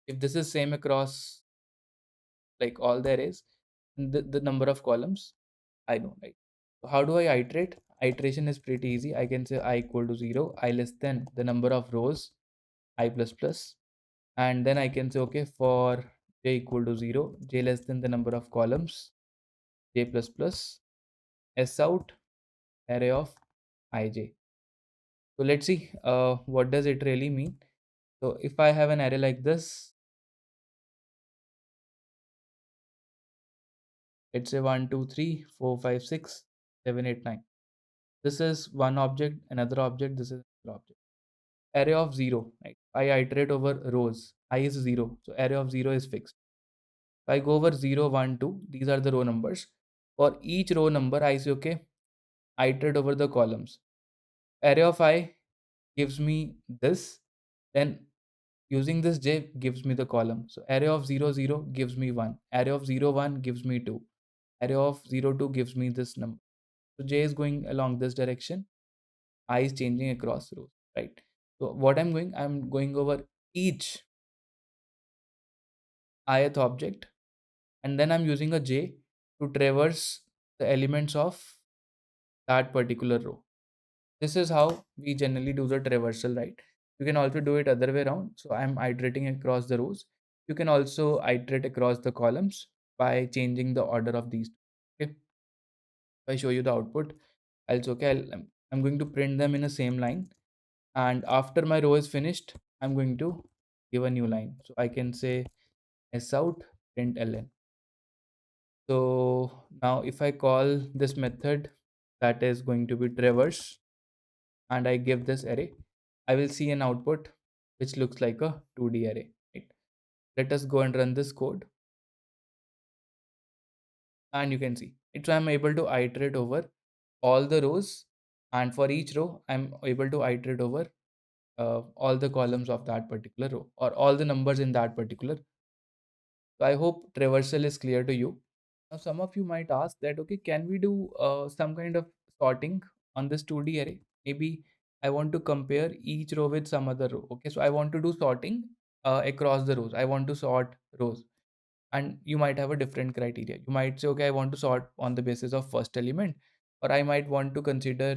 If this is same across like all the arrays, the number of columns I know, right? So how do I iterate? Iteration is pretty easy. I can say I equal to 0, I less than the number of rows, I plus plus, and then I can say okay for j equal to 0, j less than the number of columns, j plus plus, s out array of ij. So let's see what does it really mean. So if I have an array like this, let's say 1 2 3 4 5 6 7 8 9. This is one object, another object, this is another object. Array of 0, right? I iterate over rows. I is 0, so array of 0 is fixed. If I go over 0 1 2, these are the row numbers. For each row number I say okay, iterate over the columns. Array of I gives me this, then using this j gives me the column. So array of 0 0 gives me 1, array of 0 1 gives me 2, array of 0 2 gives me this number. So j is going along this direction, I is changing across rows, right? So what I'm going over each ith object, and then I'm using a j to traverse the elements of that particular row. This is how we generally do the traversal, right? You can also do it other way around. So I'm iterating across the rows. You can also iterate across the columns by changing the order of these. Okay, if I show you the output, I'll say, okay, I'm going to print them in the same line, and after my row is finished, I'm going to give a new line. So I can say s out print ln. So now if I call this method, that is going to be traverse, and I give this array, I will see an output which looks like a 2D array. Right? Let us go and run this code, and you can see it. So I'm able to iterate over all the rows, and for each row, I'm able to iterate over all the columns of that particular row, or all the numbers in that particular. So I hope traversal is clear to you. Now, some of you might ask that, okay, can we do some kind of sorting on this 2D array? Maybe I want to compare each row with some other row. Okay, so I want to do sorting across the rows. I want to sort rows. And you might have a different criteria. You might say, okay, I want to sort on the basis of first element, or I might want to consider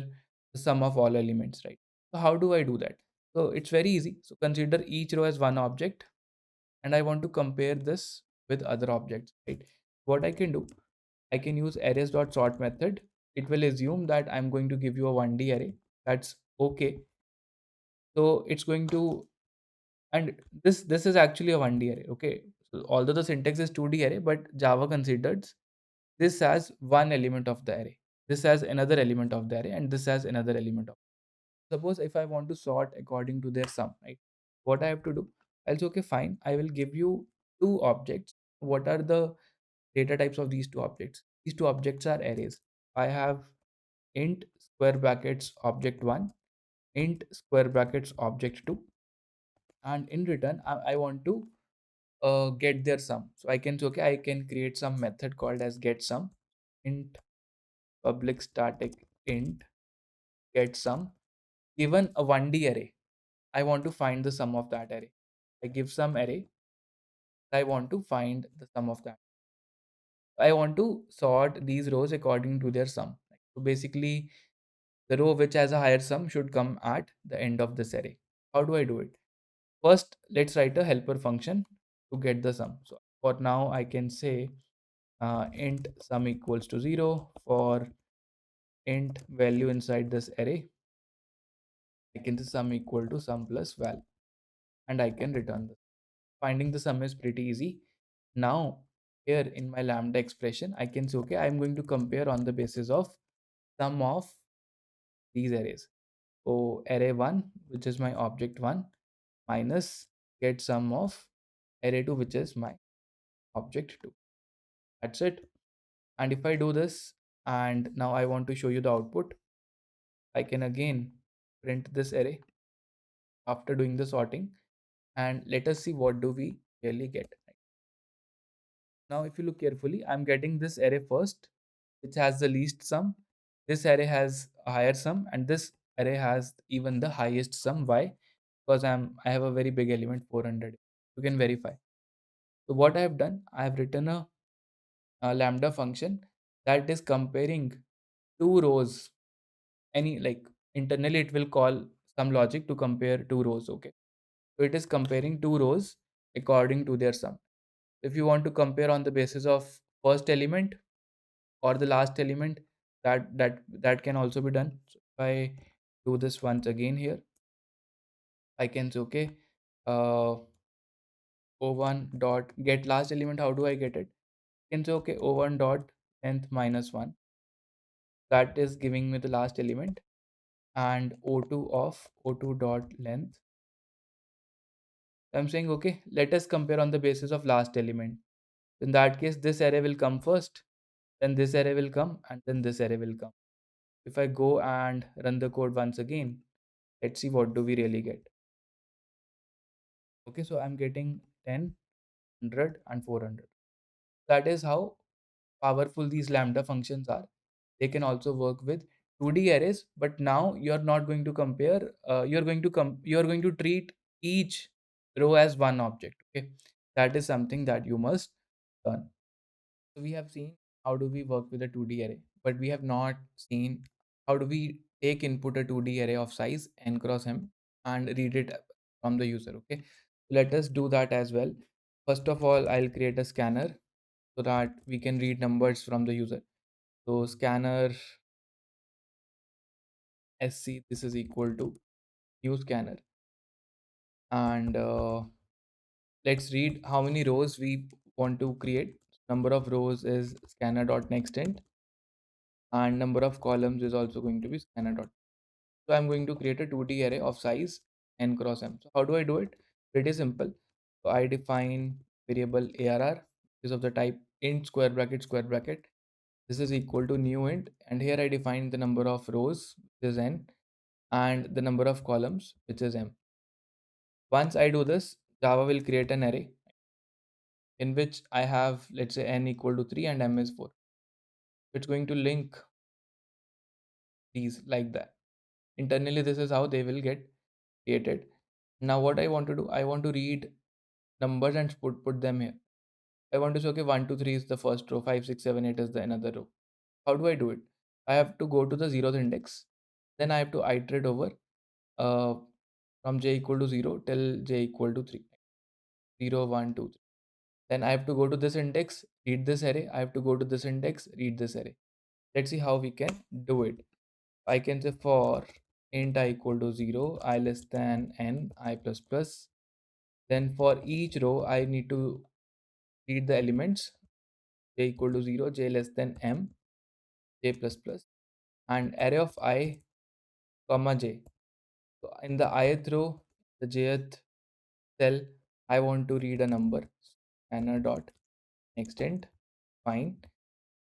the sum of all elements, right? So how do I do that? So it's very easy. So consider each row as one object, and I want to compare this with other objects, right? What I can do, I can use arrays.sort method. It will assume that I'm going to give you a 1D array. That's okay. So it's going to, and this is actually a 1D array. Okay. So although the syntax is 2D array, but Java considers this as one element of the array. This has another element of the array, and this has another element of. Suppose if I want to sort according to their sum, right? What I have to do? I'll say, okay, fine. I will give you two objects. What are the data types of these two objects? These two objects are arrays. I have int square brackets object 1, int square brackets object 2, and in return I want to get their sum. So I can say, okay, I can create some method called as get sum, int public static int get sum. Given a 1D array, I want to find the sum of that array. I give some array, I want to find the sum of that. I want to sort these rows according to their sum. So basically, the row which has a higher sum should come at the end of this array. How do I do it? First, let's write a helper function to get the sum. So for now, I can say int sum equals to 0. For int value inside this array, I can say sum equal to sum plus val, and I can return this. Finding the sum is pretty easy. Now, here in my lambda expression, I can say, okay, I'm going to compare on the basis of sum of these arrays. So array 1, which is my object 1, minus get sum of array 2, which is my object 2. That's it. And if I do this, and now I want to show you the output, I can again print this array after doing the sorting, and let us see what do we really get. Now, if you look carefully, I'm getting this array first, which has the least sum. This array has a higher sum, and this array has even the highest sum. Why? Because I have a very big element 400. You can verify. So what I have done, I have written a lambda function that is comparing two rows. Any like internally, it will call some logic to compare two rows. Okay, so it is comparing two rows according to their sum. If you want to compare on the basis of first element or the last element, that can also be done. So if I do this once again here, I can say, okay, uh, o1 dot get last element. How do I get it? I can say, okay, o1 dot length minus 1, that is giving me the last element, and o2 of o2 dot length. I'm saying, okay, let us compare on the basis of last element. In that case, this array will come first, then this array will come, and then this array will come. If I go and run the code once again, let's see what do we really get. Okay, so I'm getting 10, 100, and 400. That is how powerful these lambda functions are. They can also work with 2D arrays, but now you're not going to compare. You're going to treat each row as one object. Okay, that is something that you must learn. So we have seen how do we work with a 2D array, but we have not seen how do we take input a 2D array of size n cross m and read it from the user. Okay, let us do that as well. First of all, I'll create a scanner so that we can read numbers from the user. So scanner sc, this is equal to new scanner, and let's read how many rows we want to create. Number of rows is scanner.nextInt, and number of columns is also going to be scanner. So I'm going to create a 2D array of size n cross m. So how do I do it? Pretty simple. So I define variable arr, which is of the type int square bracket square bracket. This is equal to new int, and here I define the number of rows, which is n, and the number of columns, which is m. Once I do this, Java will create an array in which I have, let's say, n equal to 3 and m is 4. It's going to link these like that. Internally, this is how they will get created. Now, what I want to do, I want to read numbers and put them here. I want to say, okay, 1, 2, 3 is the first row, 5, 6, 7, 8 is the another row. How do I do it? I have to go to the zeroth index. Then I have to iterate over uh, from j equal to 0 till j equal to 3. 0, 1, 2, 3. Then I have to go to this index, read this array. I have to go to this index, read this array. Let's see how we can do it. I can say for int I equal to 0, I less than n, I plus plus. Then for each row, I need to read the elements j equal to 0, j less than m, j plus plus, and array of I comma j. So in the ith row, the jth cell, I want to read a number. Scanner dot extend. Fine.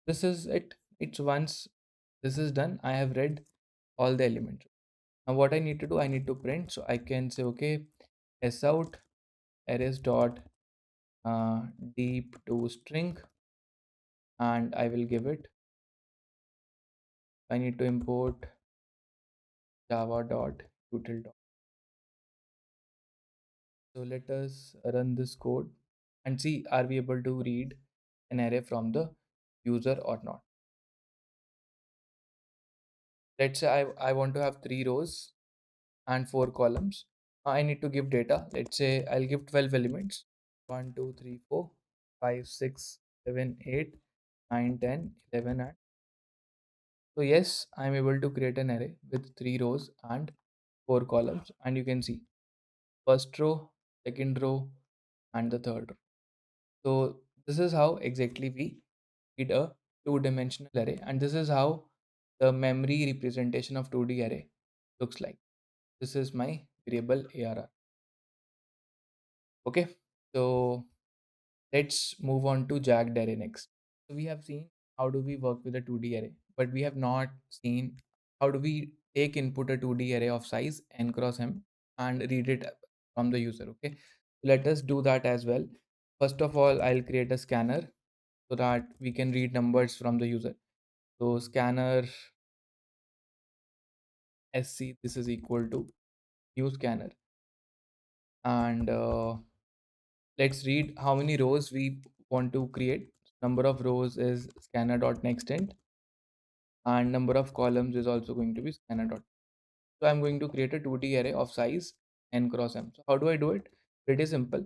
This is it. It's once this is done, I have read all the elements. Now what I need to do, I need to print. So I can say okay, s out arrays dot deep to string, and I will give it. I need to import java dot util dot. So let us run this code and see are we able to read an array from the user or not. Let's say I want to have 3 rows and 4 columns. I need to give data. Let's say I'll give 12 elements. 1, 2, 3, 4, 5, 6, 7, 8, 9, 10, 11, and so yes, I'm able to create an array with 3 rows and 4 columns, and you can see first row, second row, and the third row. So this is how exactly we did a two-dimensional array, and this is how the memory representation of 2D array looks like. This is my variable arr. Okay, so let's move on to jagged array next. So we have seen how do we work with a 2D array, but we have not seen how do we take input a 2D array of size n cross m and read it from the user. Okay, let us do that as well. First of all, I'll create a scanner so that we can read numbers from the user. So scanner sc, this is equal to new scanner, and let's read how many rows we want to create. Number of rows is scanner.nextInt, and number of columns is also going to be scanner dot. So I'm going to create a 2D array of size n cross m. So how do I do it? Pretty simple.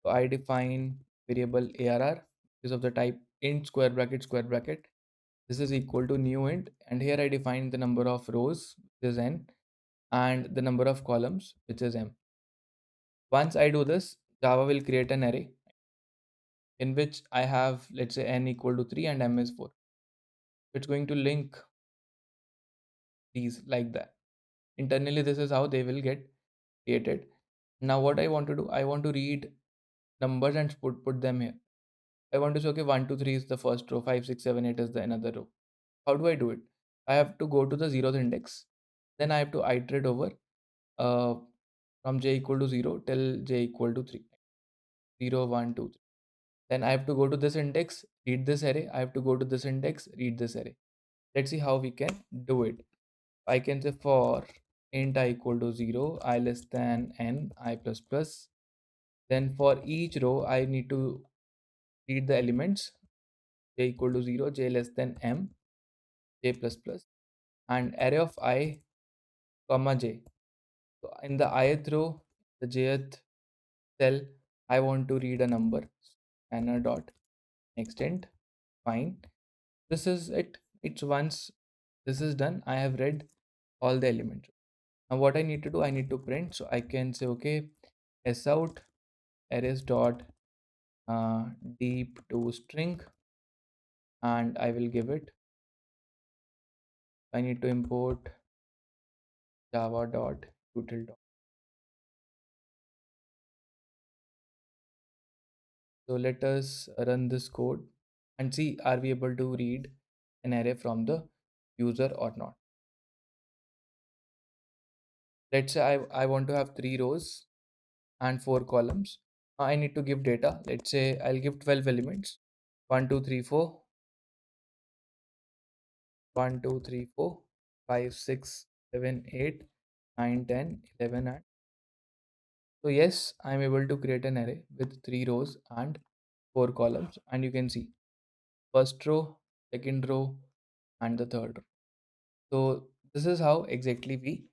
So I define variable arr, which is of the type int square bracket square bracket. This is equal to new int, and here I define the number of rows, which is n, and the number of columns, which is m. Once I do this, Java will create an array in which I have, let's say, n equal to 3 and m is 4. It's going to link these like that. Internally, this is how they will get created. Now, what I want to do, I want to read numbers and put them here. I want to say, okay, 1, 2, 3 is the first row, 5, 6, 7, 8 is the another row. How do I do it? I have to go to the zeroth index. Then I have to iterate over uh, from j equal to 0 till j equal to 3. 0, 1, 2, 3. Then I have to go to this index, read this array. I have to go to this index, read this array. Let's see how we can do it. I can say for int I equal to 0, I less than n, I plus plus. Then for each row, I need to read the elements j equal to 0, j less than m, j plus plus, and array of I comma j. So in the ith row, the jth cell, I want to read a number. scanner dot extend. Fine. This is it. It's once this is done, I have read all the elements. Now what I need to do, I need to print. So I can say okay, s out arrays dot deep to string, and I will give it. I need to import java dot util dot. So let us run this code and see are we able to read an array from the user or not. Let's say I want to have 3 rows and 4 columns. I need to give data. Let's say I'll give 12 elements. 1, 2, 3, 4, 1, 2, 3, 4, 5, 6, 7, 8, 9, 10, 11, and so yes, I'm able to create an array with 3 rows and 4 columns, and you can see first row, second row, and the third row. So this is how exactly we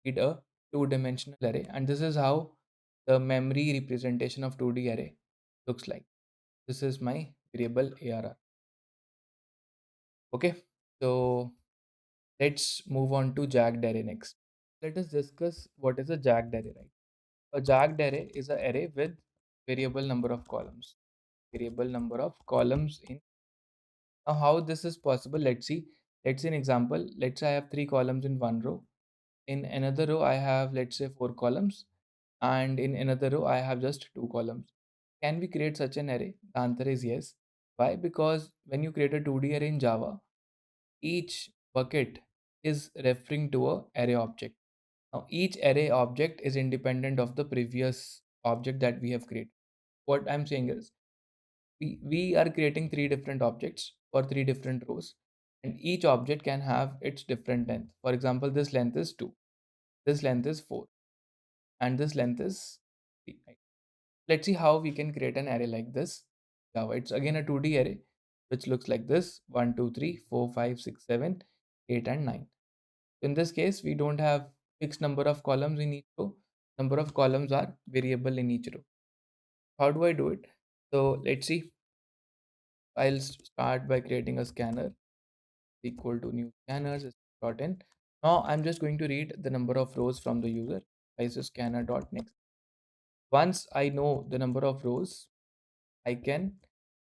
did a two-dimensional array, and this is how the memory representation of 2D array looks like. This is my variable ARR. Okay, so let's move on to jagged array next. Let us discuss what is a jagged array, right? A jagged array is an array with variable number of columns. Variable number of columns in. Now, how this is possible? Let's see. Let's see an example. Let's say I have 3 columns in one row. In another row, I have, let's say, 4 columns, and in another row, I have just 2 columns. Can we create such an array? The answer is yes. Why? Because when you create a 2D array in Java, each bucket is referring to a array object. Now, each array object is independent of the previous object that we have created. What I'm saying is, we are creating 3 different objects for 3 different rows, and each object can have its different length. For example, this length is 2, this length is 4, and this length is 3. Right? Let's see how we can create an array like this. Java. It's again a 2D array which looks like this: 1, 2, 3, 4, 5, 6, 7, 8, and 9. In this case, we don't have fixed number of columns in each row. Number of columns are variable in each row. How do I do it? So let's see. I'll start by creating a scanner equal to new scanners dot in. Now I'm just going to read the number of rows from the user. I say scanner dot next. Once I know the number of rows, I can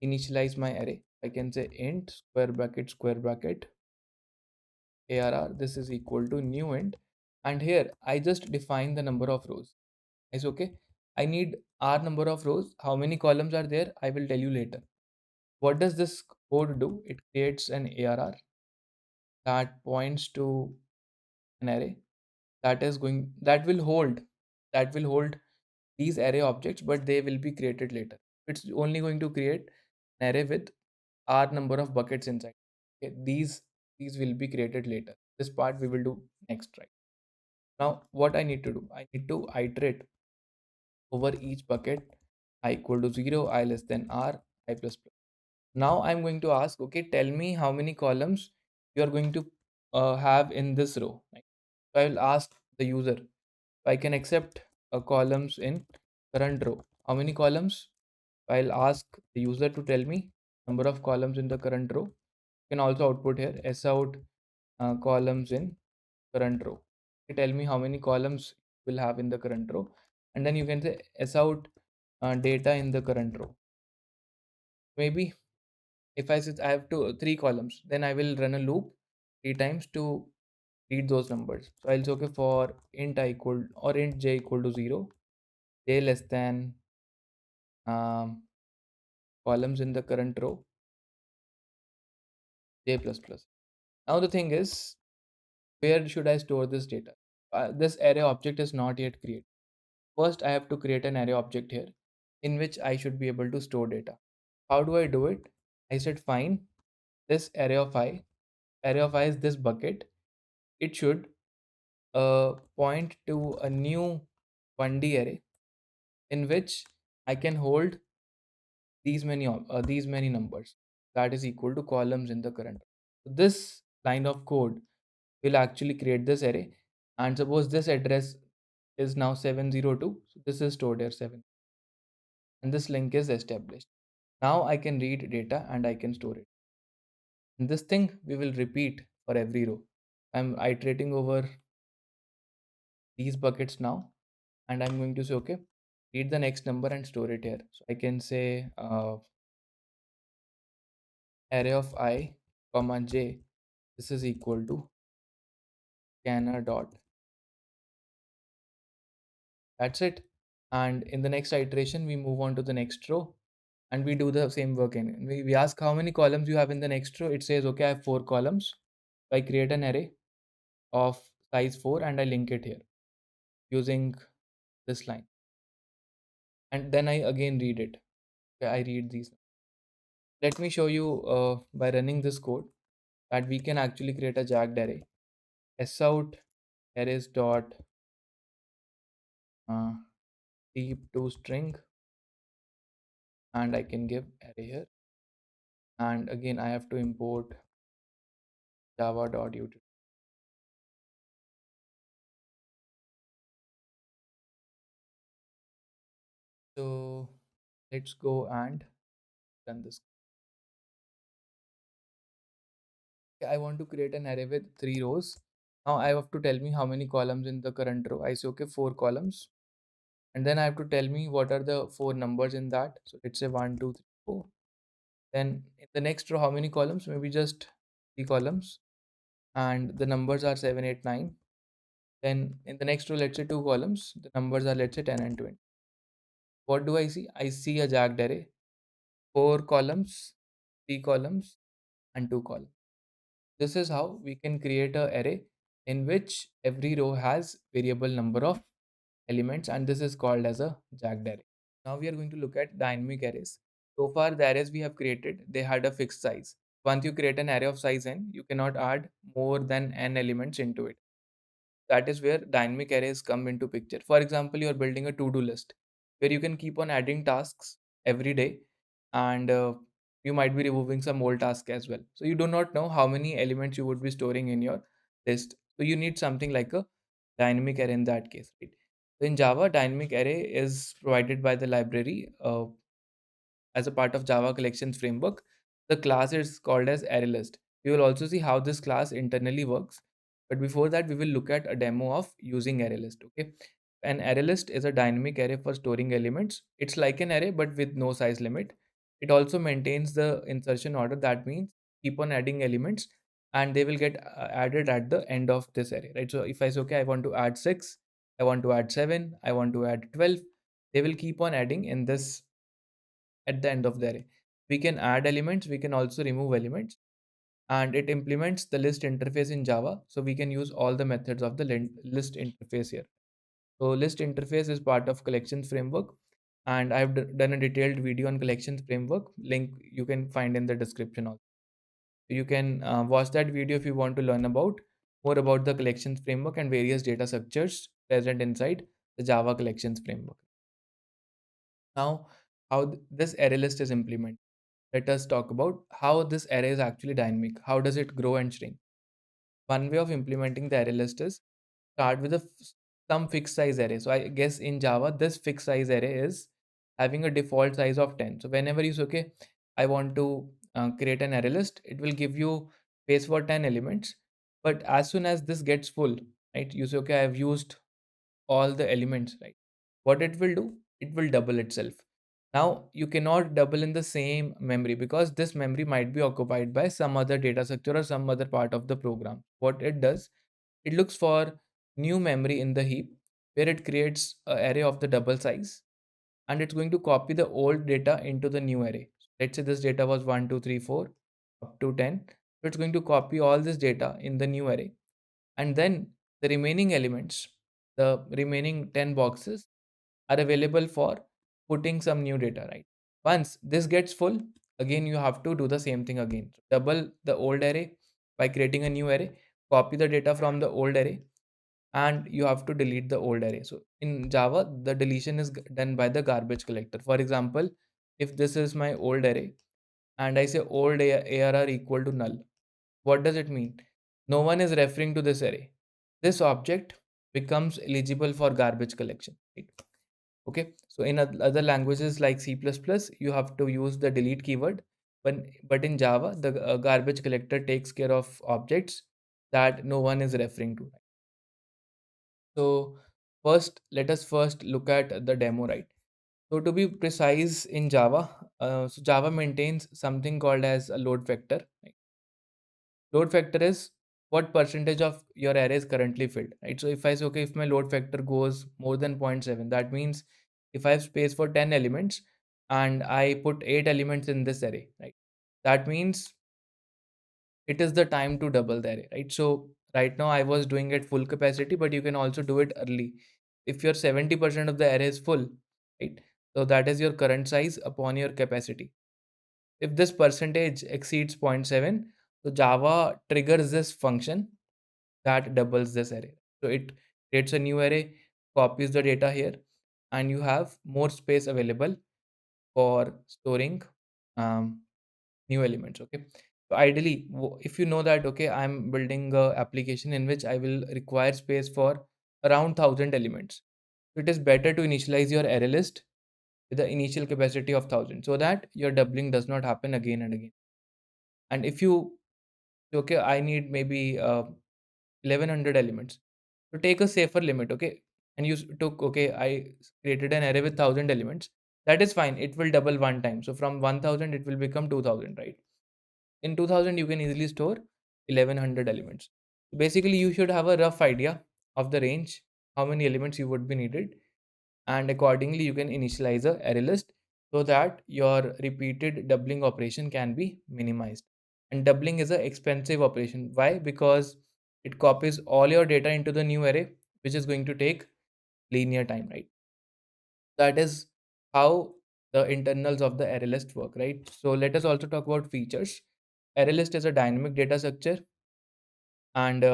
initialize my array. I can say int square bracket arr. This is equal to new int, and here I just define the number of rows. It's okay. I need r number of rows. How many columns are there? I will tell you later. What does this code do? It creates an arr that points to an array that will hold these array objects, but they will be created later. It's only going to create an array with r number of buckets inside. Okay, these will be created later. This part we will do next, right? Now what I need to do, I need to iterate over each bucket. I equal to 0, I less than r, I plus plus. Now I'm going to ask, okay, tell me how many columns you are going to have in this row, right? So I will ask the user. I can accept columns in current row. How many columns? I'll ask the user to tell me number of columns in the current row. You can also output here s out columns in current row. You tell me how many columns will have in the current row, and then you can say s out data in the current row. Maybe if I say I have 3 columns, then I will run a loop 3 times to read those numbers. So I'll say okay, for int I equal or int j equal to 0, j less than um, columns in the current row, j plus plus. Now the thing is, where should I store this data? This array object is not yet created. First, I have to create an array object here in which I should be able to store data. How do I do it? I said fine, this array of I is this bucket. It should point to a new 1D array in which I can hold these many numbers that is equal to columns in the current. So this line of code will actually create this array, and suppose this address is now 702, so this is stored here 7, and this link is established. Now I can read data and I can store it. And this thing we will repeat for every row. I'm iterating over these buckets now, and I'm going to say, okay, read the next number and store it here. So I can say array of I comma j, this is equal to scanner dot. That's it. And in the next iteration, we move on to the next row and we do the same work. And we ask how many columns you have in the next row. It says, okay, I have 4 columns. I create an array of size 4 and I link it here using this line. And then I again read it. Okay, I read these. Let me show you by running this code that we can actually create a jagged array. Sout arrays dot uh, deep to string, and I can give array here. And again, I have to import java.util. So let's go and run this. Okay, I want to create an array with 3 rows. Now I have to tell me how many columns in the current row. I say, okay, 4 columns. And then I have to tell me what are the 4 numbers in that. So let's say 1, 2, 3, 4. Then in the next row, how many columns? Maybe just 3 columns. And the numbers are 7, 8, 9. Then in the next row, let's say 2 columns. The numbers are, let's say, 10 and 20. What do I see? I see a jagged array. 4 columns, 3 columns, and 2 columns. This is how we can create a array in which every row has variable number of elements, and this is called as a jagged array. Now we are going to look at dynamic arrays. So far the arrays we have created, they had a fixed size. Once you create an array of size n, you cannot add more than n elements into it. That is where dynamic arrays come into picture. For example, you are building a to-do list where you can keep on adding tasks every day, and you might be removing some old tasks as well. So you do not know how many elements you would be storing in your list. So you need something like a dynamic array in that case, right? So in Java, dynamic array is provided by the library as a part of Java collections framework. The class is called as ArrayList. We will also see how this class internally works. But before that, we will look at a demo of using ArrayList. Okay. An ArrayList is a dynamic array for storing elements. It's like an array, but with no size limit. It also maintains the insertion order. That means keep on adding elements and they will get added at the end of this array, right? So if I say, okay, I want to add 6, I want to add 7, I want to add 12, they will keep on adding in this at the end of the array. We can add elements, we can also remove elements, and it implements the list interface in Java. So we can use all the methods of the list interface here. So list interface is part of collections framework, and I've done a detailed video on collections framework. Link you can find in the description also. You can watch that video if you want to learn about more about the collections framework and various data structures present inside the Java collections framework. Now, how this array list is implemented. Let us talk about how this array is actually dynamic. How does it grow and shrink? One way of implementing the array list is start with some fixed size array. So I guess in Java, this fixed size array is having a default size of 10. So whenever you say, okay, I want to create an array list, it will give you space for 10 elements. But as soon as this gets full, right, you say, okay, I've used all the elements, right? What it will do? It will double itself. Now you cannot double in the same memory because this memory might be occupied by some other data structure or some other part of the program. What it does, it looks for new memory in the heap where it creates an array of the double size, and it's going to copy the old data into the new array. Let's say this data was 1, 2, 3, 4 up to 10. So it's going to copy all this data in the new array, and then the remaining elements, the remaining 10 boxes are available for putting some new data, right? Once this gets full, again you have to do the same thing again. Double the old array by creating a new array, copy the data from the old array, and you have to delete the old array. So in Java, the deletion is done by the garbage collector. For example, if this is my old array and I say old ARR equal to null, what does it mean? No one is referring to this array. This object becomes eligible for garbage collection, right? Okay, so in other languages like C++, you have to use the delete keyword. But in Java, the garbage collector takes care of objects that no one is referring to. So let us first look at the demo, right? So to be precise, in Java, so Java maintains something called as a load factor. Right? Load factor is what percentage of your array is currently filled, right? So if I say, okay, if my load factor goes more than 0.7, that means if I have space for 10 elements and I put 8 elements in this array, right? That means it is the time to double the array, right? So right now I was doing it full capacity, but you can also do it early. If your 70% of the array is full, right? So that is your current size upon your capacity. If this percentage exceeds zero point 0.7, so Java triggers this function that doubles this array. So it creates a new array, copies the data here, and you have more space available for storing um, new elements. Okay, so ideally, if you know that, okay, I'm building a application in which I will require space for around 1000 elements, so it is better to initialize your array list with the initial capacity of 1000 so that your doubling does not happen again and again. And if you, okay, I need maybe 1100 elements, so take a safer limit. Okay, and you took, okay, I created an array with 1000 elements, that is fine, it will double one time, so from 1000 it will become 2000, right? In 2000 you can easily store 1100 elements. Basically you should have a rough idea of the range, how many elements you would be needed, and accordingly you can initialize a array list so that your repeated doubling operation can be minimized. And doubling is an expensive operation. Why? Because it copies all your data into the new array, which is going to take linear time, right? That is how the internals of the array list work, right? So let us also talk about features. Array list is a dynamic data structure, and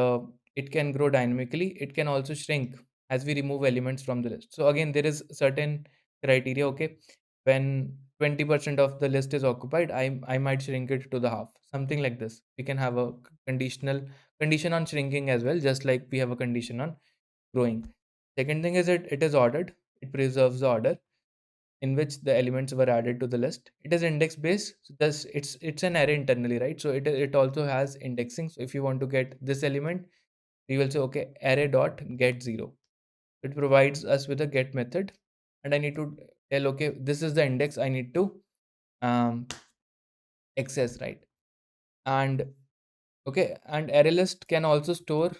it can grow dynamically. It can also shrink as we remove elements from the list. So again, there is certain criteria. Okay, when 20% of the list is occupied, I might shrink it to the half, something like this. We can have a conditional condition on shrinking as well, just like we have a condition on growing. Second thing is it is ordered. It preserves the order in which the elements were added to the list. It is index based, so thus it's an array internally, right? So it also has indexing. So if you want to get this element, we will say, okay, array dot get 0. It provides us with a get method, and I need to tell, okay, this is the index I need to um, access, right? And okay, and ArrayList can also store,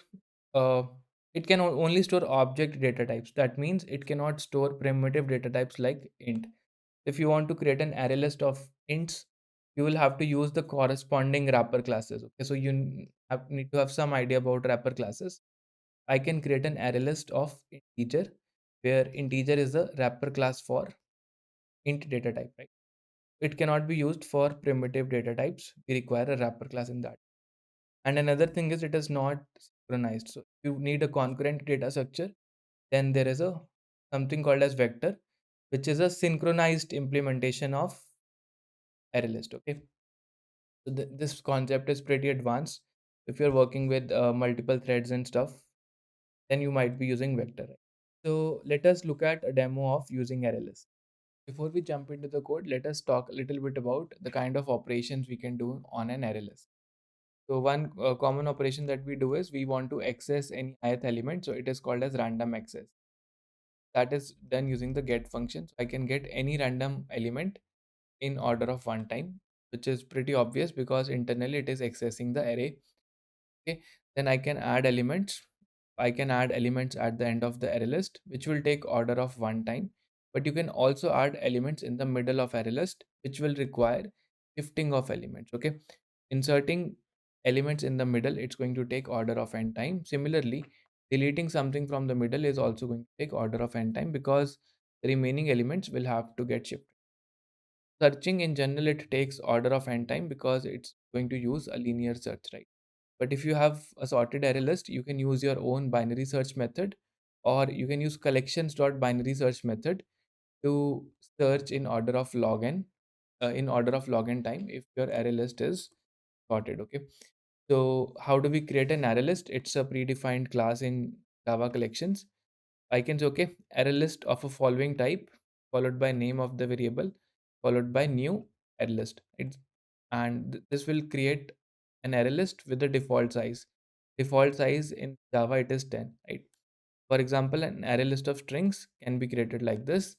uh, it can only store object data types. That means it cannot store primitive data types like int. If you want to create an array list of ints, you will have to use the corresponding wrapper classes. Okay, so need to have some idea about wrapper classes. I can create an array list of integer, where integer is the wrapper class for int data type, right? It cannot be used for primitive data types. We require a wrapper class in that. And another thing is it is not synchronized. So if you need a concurrent data structure, then there is a something called as vector, which is a synchronized implementation of array list. Okay, so this concept is pretty advanced. If you're working with multiple threads and stuff, then you might be using vector. So let us look at a demo of using ArrayList. Before we jump into the code, let us talk a little bit about the kind of operations we can do on an ArrayList. So one common operation that we do is we want to access any ith element. So it is called as random access. That is done using the get function. So I can get any random element in order of one time, which is pretty obvious because internally it is accessing the array. Okay, then I can add elements. I can add elements at the end of the array list, which will take order of one time. But you can also add elements in the middle of array list, which will require shifting of elements. Okay, inserting elements in the middle, it's going to take order of n time. Similarly, deleting something from the middle is also going to take order of n time because the remaining elements will have to get shifted. Searching in general, it takes order of n time because it's going to use a linear search, right? But if you have a sorted array list, you can use your own binary search method, or you can use collections.binary search method to search in order of log n, in order of log n time if your array list is sorted. Okay. So how do we create an array list? It's a predefined class in Java collections. I can say, okay, array list of a following type, followed by name of the variable, followed by new array list. And this will create an array list with the default size. Default size in Java it is 10, right? For example, an array list of strings can be created like this,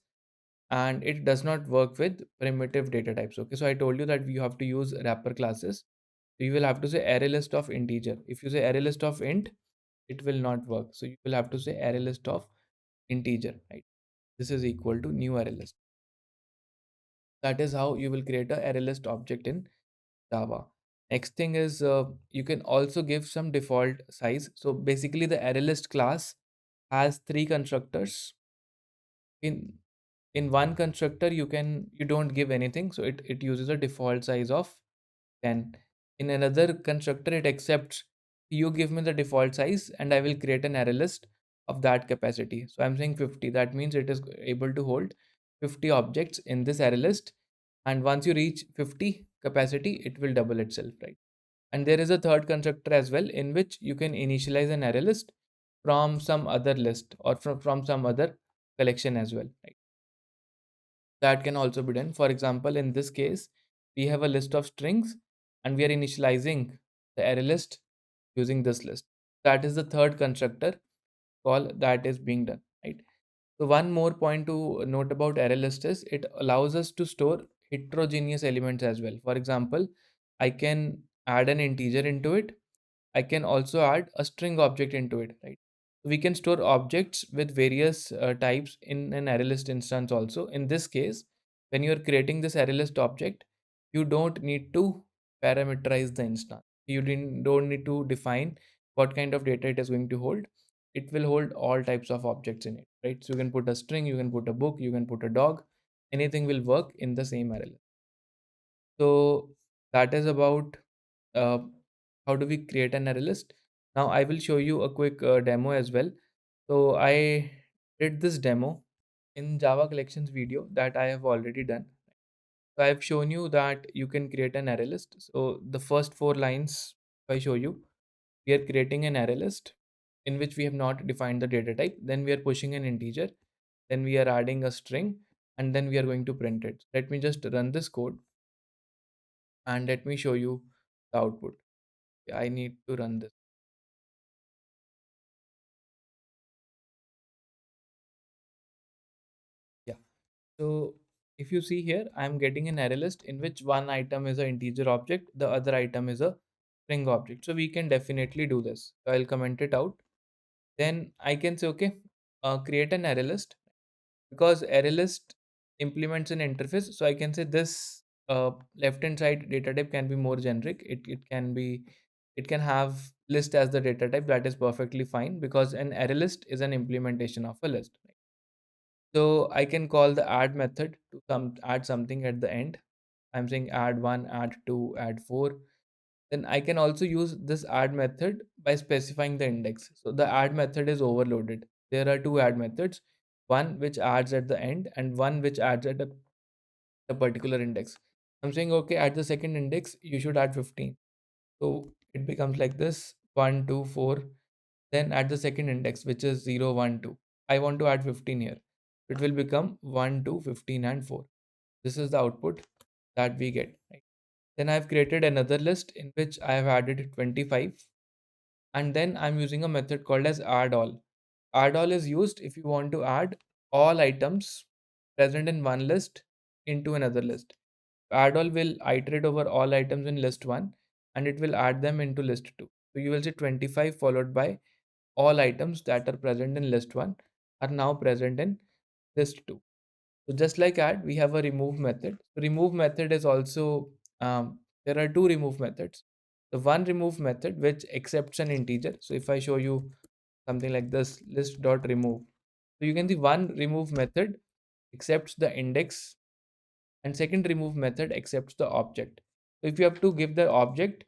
and it does not work with primitive data types. Okay, so I told you that you have to use wrapper classes. So you will have to say array list of integer. If you say array list of int, it will not work. So you will have to say array list of integer, right? This is equal to new array list. That is how you will create a array list object in Java. Next thing is you can also give some default size. So basically the ArrayList class has three constructors. In in one constructor you don't give anything, so it uses a default size of 10. In another constructor it accepts you give me the default size and I will create an array list of that capacity. So I'm saying 50. That means it is able to hold 50 objects in this array list, and once you reach 50 capacity it will double itself, right? And there is a third constructor as well in which you can initialize an array list from some other list or from some other collection as well, right? That can also be done. For example, in this case, we have a list of strings and we are initializing the array list using this list. That is the third constructor call that is being done, right? So one more point to note about array list is it allows us to store heterogeneous elements as well. For example, I can add an integer into it. I can also add a string object into it, right? We can store objects with various types in an ArrayList instance also. In this case, when you are creating this ArrayList object, you don't need to parameterize the instance. Don't need to define what kind of data it is going to hold. It will hold all types of objects in it, right? So you can put a string, you can put a book, you can put a dog, anything will work in the same ArrayList. So that is about uh, how do we create an array list. Now I will show you a quick demo as well. So I did this demo in Java collections video that I have already done. So I have shown you that you can create an array list. So the first four lines, if I show you, we are creating an array list in which we have not defined the data type. Then we are pushing an integer. Then we are adding a string, and then we are going to print it. Let me just run this code and let me show you the output. I need to run this. Yeah. So if you see here, I'm getting an array list in which one item is an integer object, the other item is a string object. So we can definitely do this. So I'll comment it out. Then I can say, okay, create an array list, because array list implements an interface. So I can say this left hand side data type can be more generic. It can have list as the data type. That is perfectly fine because an array list is an implementation of a list. So I can call the add method to add something at the end. I'm saying add 1, add 2, add 4. Then I can also use this add method by specifying the index. So the add method is overloaded. There are two add methods, one which adds at the end and one which adds at a particular index. I'm saying, okay, at the second index, you should add 15. So it becomes like this 1, 2, 4. Then at the second index, which is 0, 1, 2, I want to add 15 here. It will become 1, 2, 15, and 4. This is the output that we get. Right? Then I've created another list in which I have added 25. And then I'm using a method called as add all. Add all is used if you want to add all items present in one list into another list. Add all will iterate over all items in list 1 and it will add them into list 2. So you will see 25 followed by all items that are present in list 1 are now present in list 2. So just like add, we have a remove method. Remove method is also, there are two remove methods. The one remove method which accepts an integer. So if I show you something like this, list dot remove. So you can see one remove method accepts the index and second remove method accepts the object. So if you have to give the object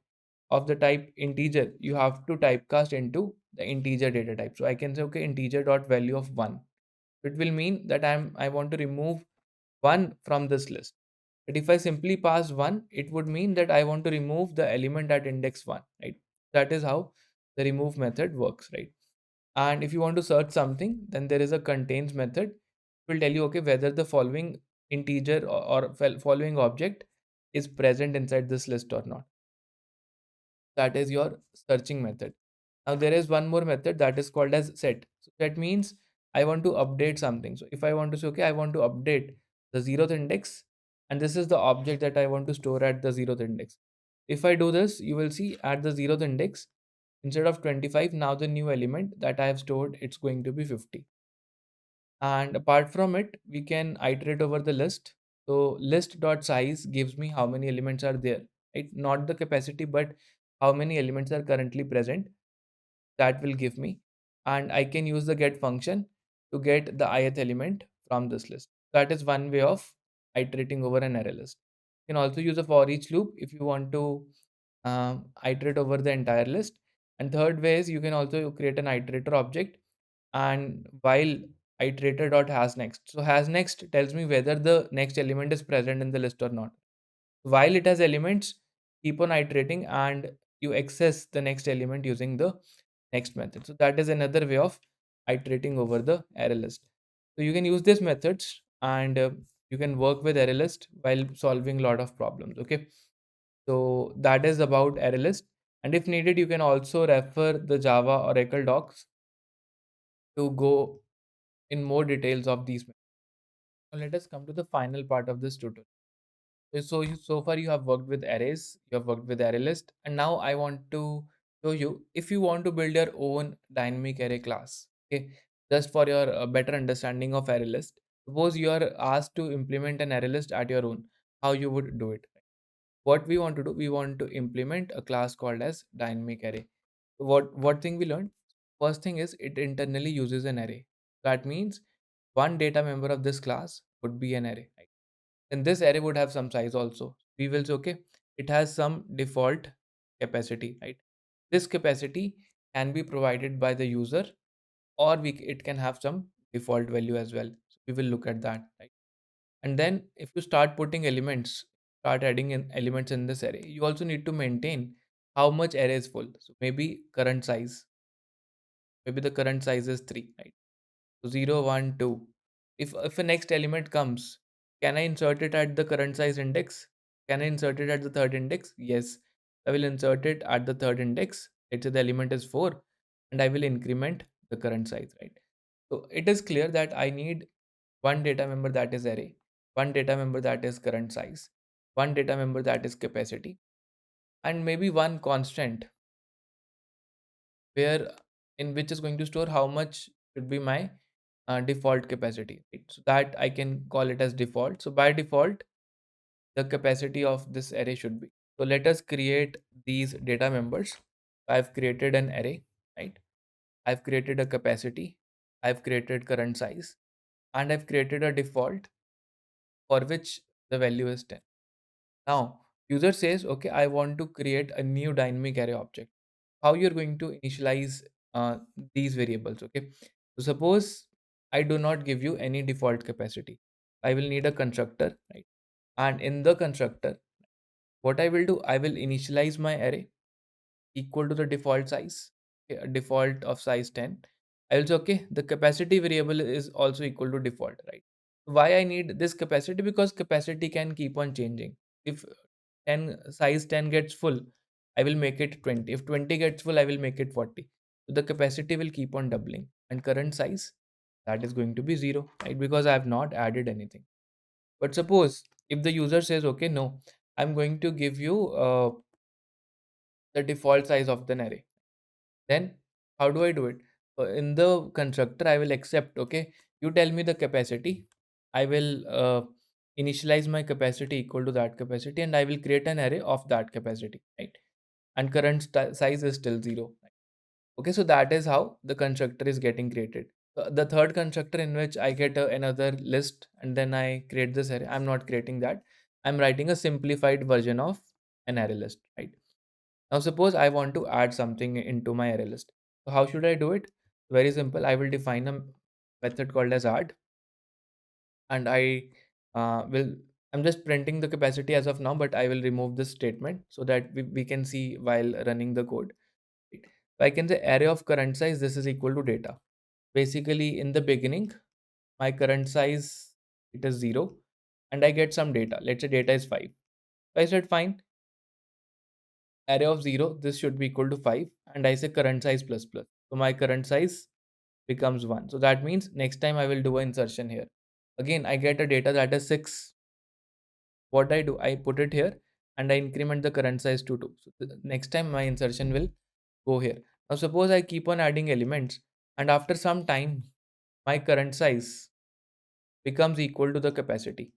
of the type integer, you have to typecast into the integer data type. So I can say, okay, integer dot value of 1. It will mean that I want to remove 1 from this list. But if I simply pass 1, it would mean that I want to remove the element at index 1, right? That is how the remove method works, right? And if you want to search something, then there is a contains method. It will tell you, okay, whether the following integer or following object is present inside this list or not. That is your searching method. Now there is one more method that is called as set. So that means I want to update something. So if I want to say, okay, I want to update the zeroth index, and this is the object that I want to store at the zeroth index. If I do this, you will see at the zeroth index, instead of 25, now the new element that I have stored, it's going to be 50. And apart from it, we can iterate over the list. So list dot size gives me how many elements are there, right? Not the capacity, but how many elements are currently present. That will give me, and I can use the get function to get the ith element from this list. That is one way of iterating over an array list. You can also use a for each loop if you want to iterate over the entire list. And third way is you can also create an iterator object, and while iterator dot has next. So has next tells me whether the next element is present in the list or not. While it has elements, keep on iterating and you access the next element using the next method. So that is another way of iterating over the array list. So you can use these methods, and you can work with array list while solving a lot of problems. Okay, so that is about array list. And if needed, you can also refer the Java Oracle docs to go in more details of these methods. Now let us come to the final part of this tutorial. So far you have worked with arrays, you have worked with ArrayList, and now I want to show you if you want to build your own dynamic array class. Okay, just for your better understanding of ArrayList. Suppose you are asked to implement an ArrayList at your own, how you would do it. What we want to do, we want to implement a class called as dynamic array. What thing we learned? First thing is it internally uses an array. That means one data member of this class would be an array. And this array would have some size also. We will say, okay, it has some default capacity, right? This capacity can be provided by the user, or it can have some default value as well. So we will look at that, right? And then if you start putting elements, start adding in elements in this array, you also need to maintain how much array is full. So maybe the current size is 3, right? So 0, 1, 2. If a next element comes, can I insert it at the current size index? Can I insert it at the third index? Yes. I will insert it at the third index. Let's say the element is 4, and I will increment the current size, right? So it is clear that I need one data member that is array, one data member that is current size, one data member that is capacity, and maybe one constant where in which is going to store how much should be my default capacity, right? So that I can call it as default. So by default, the capacity of this array should be. So let us create these data members. I've created an array, right? I've created a capacity. I've created current size, and I've created a default for which the value is 10. Now, user says, okay, I want to create a new dynamic array object. How you're going to initialize these variables, okay? So suppose I do not give you any default capacity. I will need a constructor, right? And in the constructor, what I will do, I will initialize my array equal to the default size, okay, a default of size 10. I will say, okay, the capacity variable is also equal to default, right? Why I need this capacity? Because capacity can keep on changing. If 10 size 10 gets full, I will make it 20. If 20 gets full, I will make it 40. So the capacity will keep on doubling, and current size, that is going to be 0, right? Because I have not added anything. But suppose if the user says, okay, no, I'm going to give you the default size of the array, then how do I do it? In the constructor, I will accept, okay, you tell me the capacity. I will initialize my capacity equal to that capacity, and I will create an array of that capacity, right? And current size is still 0. Right? Okay, so that is how the constructor is getting created. The third constructor in which I get another list and then I create this array, I'm not creating that. I'm writing a simplified version of an array list, right? Now suppose I want to add something into my array list. So how should I do it? Very simple. I will define a method called as add, and I will I'm just printing the capacity as of now, but I will remove this statement so that we can see while running the code. Right? So I can say array of current size, this is equal to data. Basically, in the beginning, my current size, it is 0, and I get some data. Let's say data is 5. So I said fine, array of 0, this should be equal to 5, and I say current size plus plus. So my current size becomes 1. So that means next time I will do an insertion here. Again, I get a data that is 6. What I do, I put it here and I increment the current size to 2. So the next time my insertion will go here. Now suppose I keep on adding elements, and after some time my current size becomes equal to the capacity.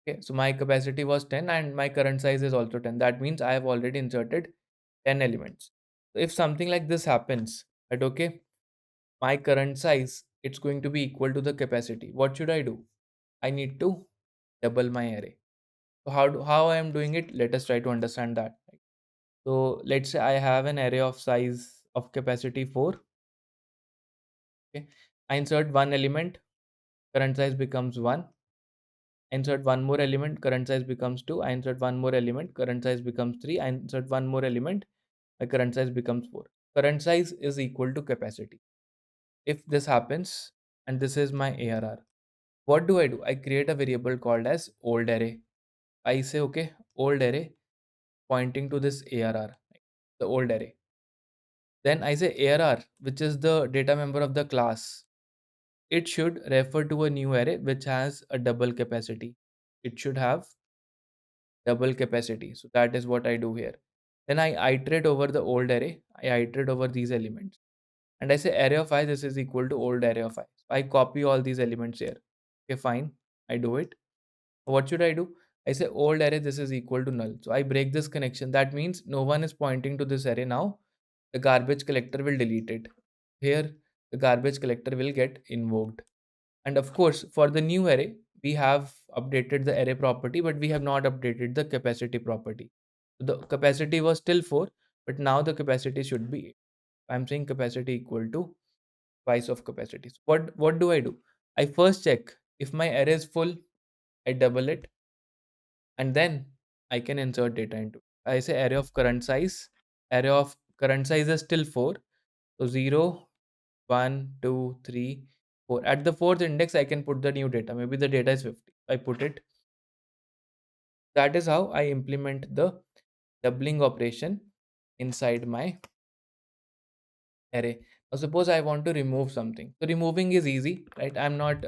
Okay, so my capacity was 10 and my current size is also 10. That means I have already inserted 10 elements. So if something like this happens, that okay, my current size, it's going to be equal to the capacity. What should I do? I need to double my array. So how I am doing it? Let us try to understand that. So let's say I have an array of size of capacity 4. Okay, I insert one element, current size becomes 1. Insert one more element, current size becomes 2. I insert one more element, current size becomes 3. I insert one more element, my current size becomes 4. Current size is equal to capacity. If this happens, and this is my ARR, what do? I create a variable called as old array. I say okay, old array pointing to this ARR, the old array. Then I say ARR, which is the data member of the class. It should refer to a new array which has a double capacity. It should have double capacity. So that is what I do here. Then I iterate over the old array. I iterate over these elements. And I say array of I, this is equal to old array of I. So I copy all these elements here. Okay, fine. I do it. What should I do? I say old array, this is equal to null. So I break this connection. That means no one is pointing to this array now. The garbage collector will delete it. Here, the garbage collector will get invoked. And of course, for the new array, we have updated the array property, but we have not updated the capacity property. So the capacity was still 4, but now the capacity should be 8. I'm saying capacity equal to twice of capacity. So what do? I first check if my array is full, I double it, and then I can insert data into it. I say array of current size is still 4. So 0, 1, 2, 3, 4. At the fourth index, I can put the new data. Maybe the data is 50. I put it. That is how I implement the doubling operation inside my array. Now, suppose I want to remove something. So removing is easy, right? I'm not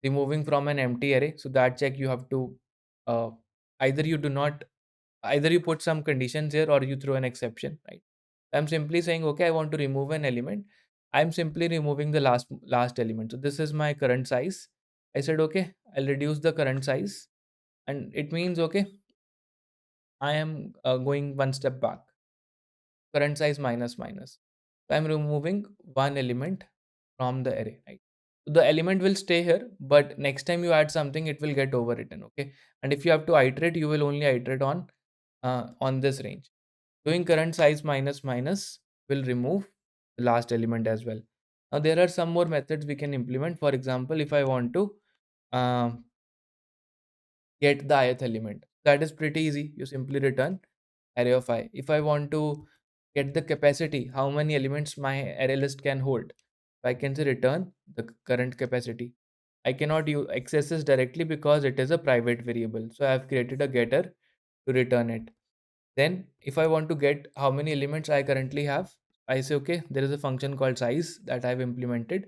removing from an empty array. So that check you have to uh, either you do not either you put some conditions here or you throw an exception, right? I'm simply saying okay, I want to remove an element. I'm simply removing the last element. So this is my current size. I said okay, I'll reduce the current size, and it means okay, I am going one step back. Current size minus minus. So I'm removing one element from the array, right? So the element will stay here, but next time you add something, it will get overwritten. Okay, and if you have to iterate, you will only iterate on this range. Doing current size minus minus will remove the last element as well. Now there are some more methods we can implement. For example, if I want to um, get the ith element, that is pretty easy. You simply return array of I. If I want to get the capacity, how many elements my array list can hold, I can say return the current capacity. I cannot use access this directly because it is a private variable. So I have created a getter to return it. Then if I want to get how many elements I currently have, I say okay, there is a function called size that I have implemented.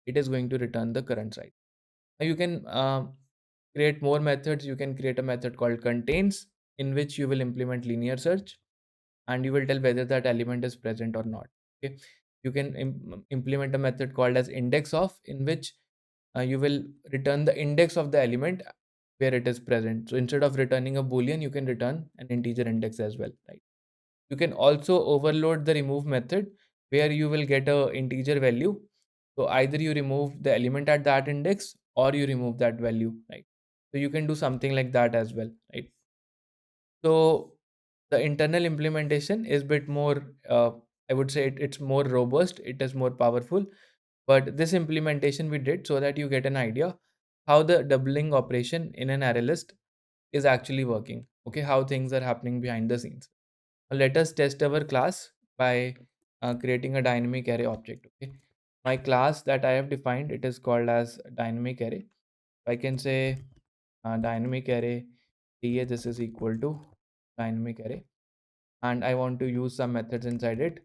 It is going to return the current size. Now you can create more methods. You can create a method called contains, in which you will implement linear search and you will tell whether that element is present or not. Okay, you can implement a method called as index of, in which you will return the index of the element where it is present. So instead of returning a boolean, you can return an integer index as well, right? You can also overload the remove method, where you will get a integer value. So either you remove the element at that index or you remove that value, right? So you can do something like that as well, right? So the internal implementation is bit more, I would say it's more robust, it is more powerful. But this implementation we did so that you get an idea how the doubling operation in an array list is actually working. Okay, how things are happening behind the scenes. Now let us test our class by creating a dynamic array object. Okay, my class that I have defined, it is called as dynamic array. I can say dynamic array da, this is equal to dynamic array, and I want to use some methods inside it.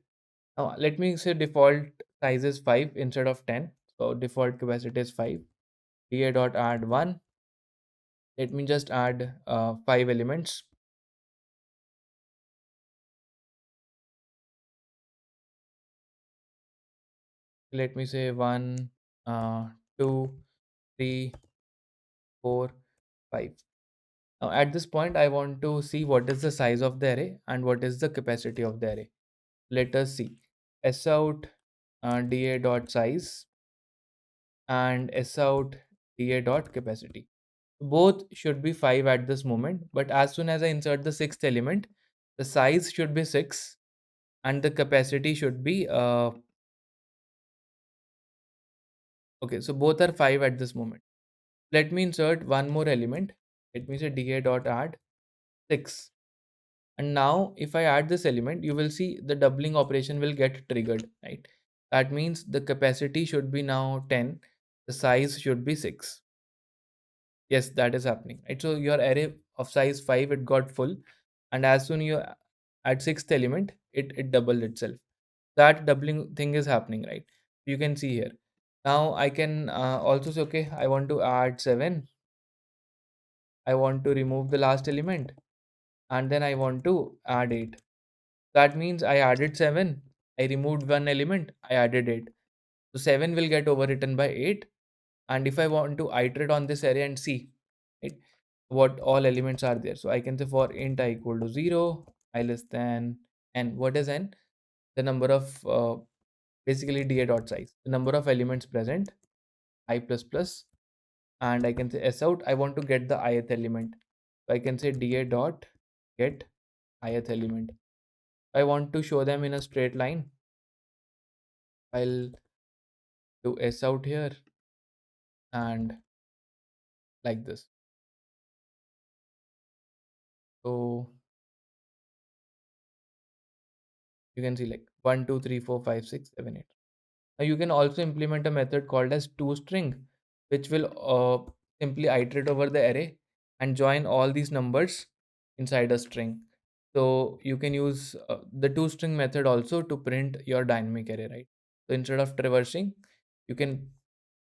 Now let me say default size is 5 instead of 10, so default capacity is 5. Da dot add 1. Let me just add 5 elements. Let me say 1, 2, 3, 4, 5. Now at this point I want to see what is the size of the array and what is the capacity of the array. Let us see. Sout da dot size and sout da dot capacity. Both should be 5 at this moment, but as soon as I insert the sixth element, the size should be 6 and the capacity should be okay, so both are 5 at this moment. Let me insert one more element. Let me say da dot add 6. And now if I add this element, you will see the doubling operation will get triggered, right? That means the capacity should be now 10, the size should be 6. Yes, that is happening, right? So your array of size 5, it got full, and as soon you add sixth element, it doubled itself. That doubling thing is happening, right? You can see here. Now I can also say, okay, I want to add 7. I want to remove the last element, and then I want to add 8. That means I added 7, I removed one element, I added 8. So 7 will get overwritten by 8. And if I want to iterate on this array and see it, what all elements are there. So I can say for int I equal to 0, I less than n. What is n? The number of basically da dot size, the number of elements present, I plus plus, and I can say s out. I want to get the ith element. So I can say da dot get ith element. I want to show them in a straight line. I'll do s out here and like this. So you can see like 1, 2, 3, 4, 5, 6, 7, 8. Now you can also implement a method called as toString, which will simply iterate over the array and join all these numbers inside a string. So you can use the toString method also to print your dynamic array, right? So instead of traversing, you can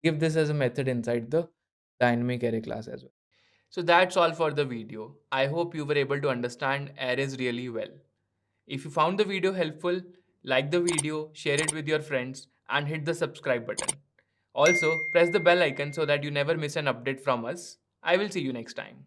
give this as a method inside the dynamic array class as well. So that's all for the video. I hope you were able to understand arrays really well. If you found the video helpful, like the video, share it with your friends, and hit the subscribe button. Also, press the bell icon so that you never miss an update from us. I will see you next time.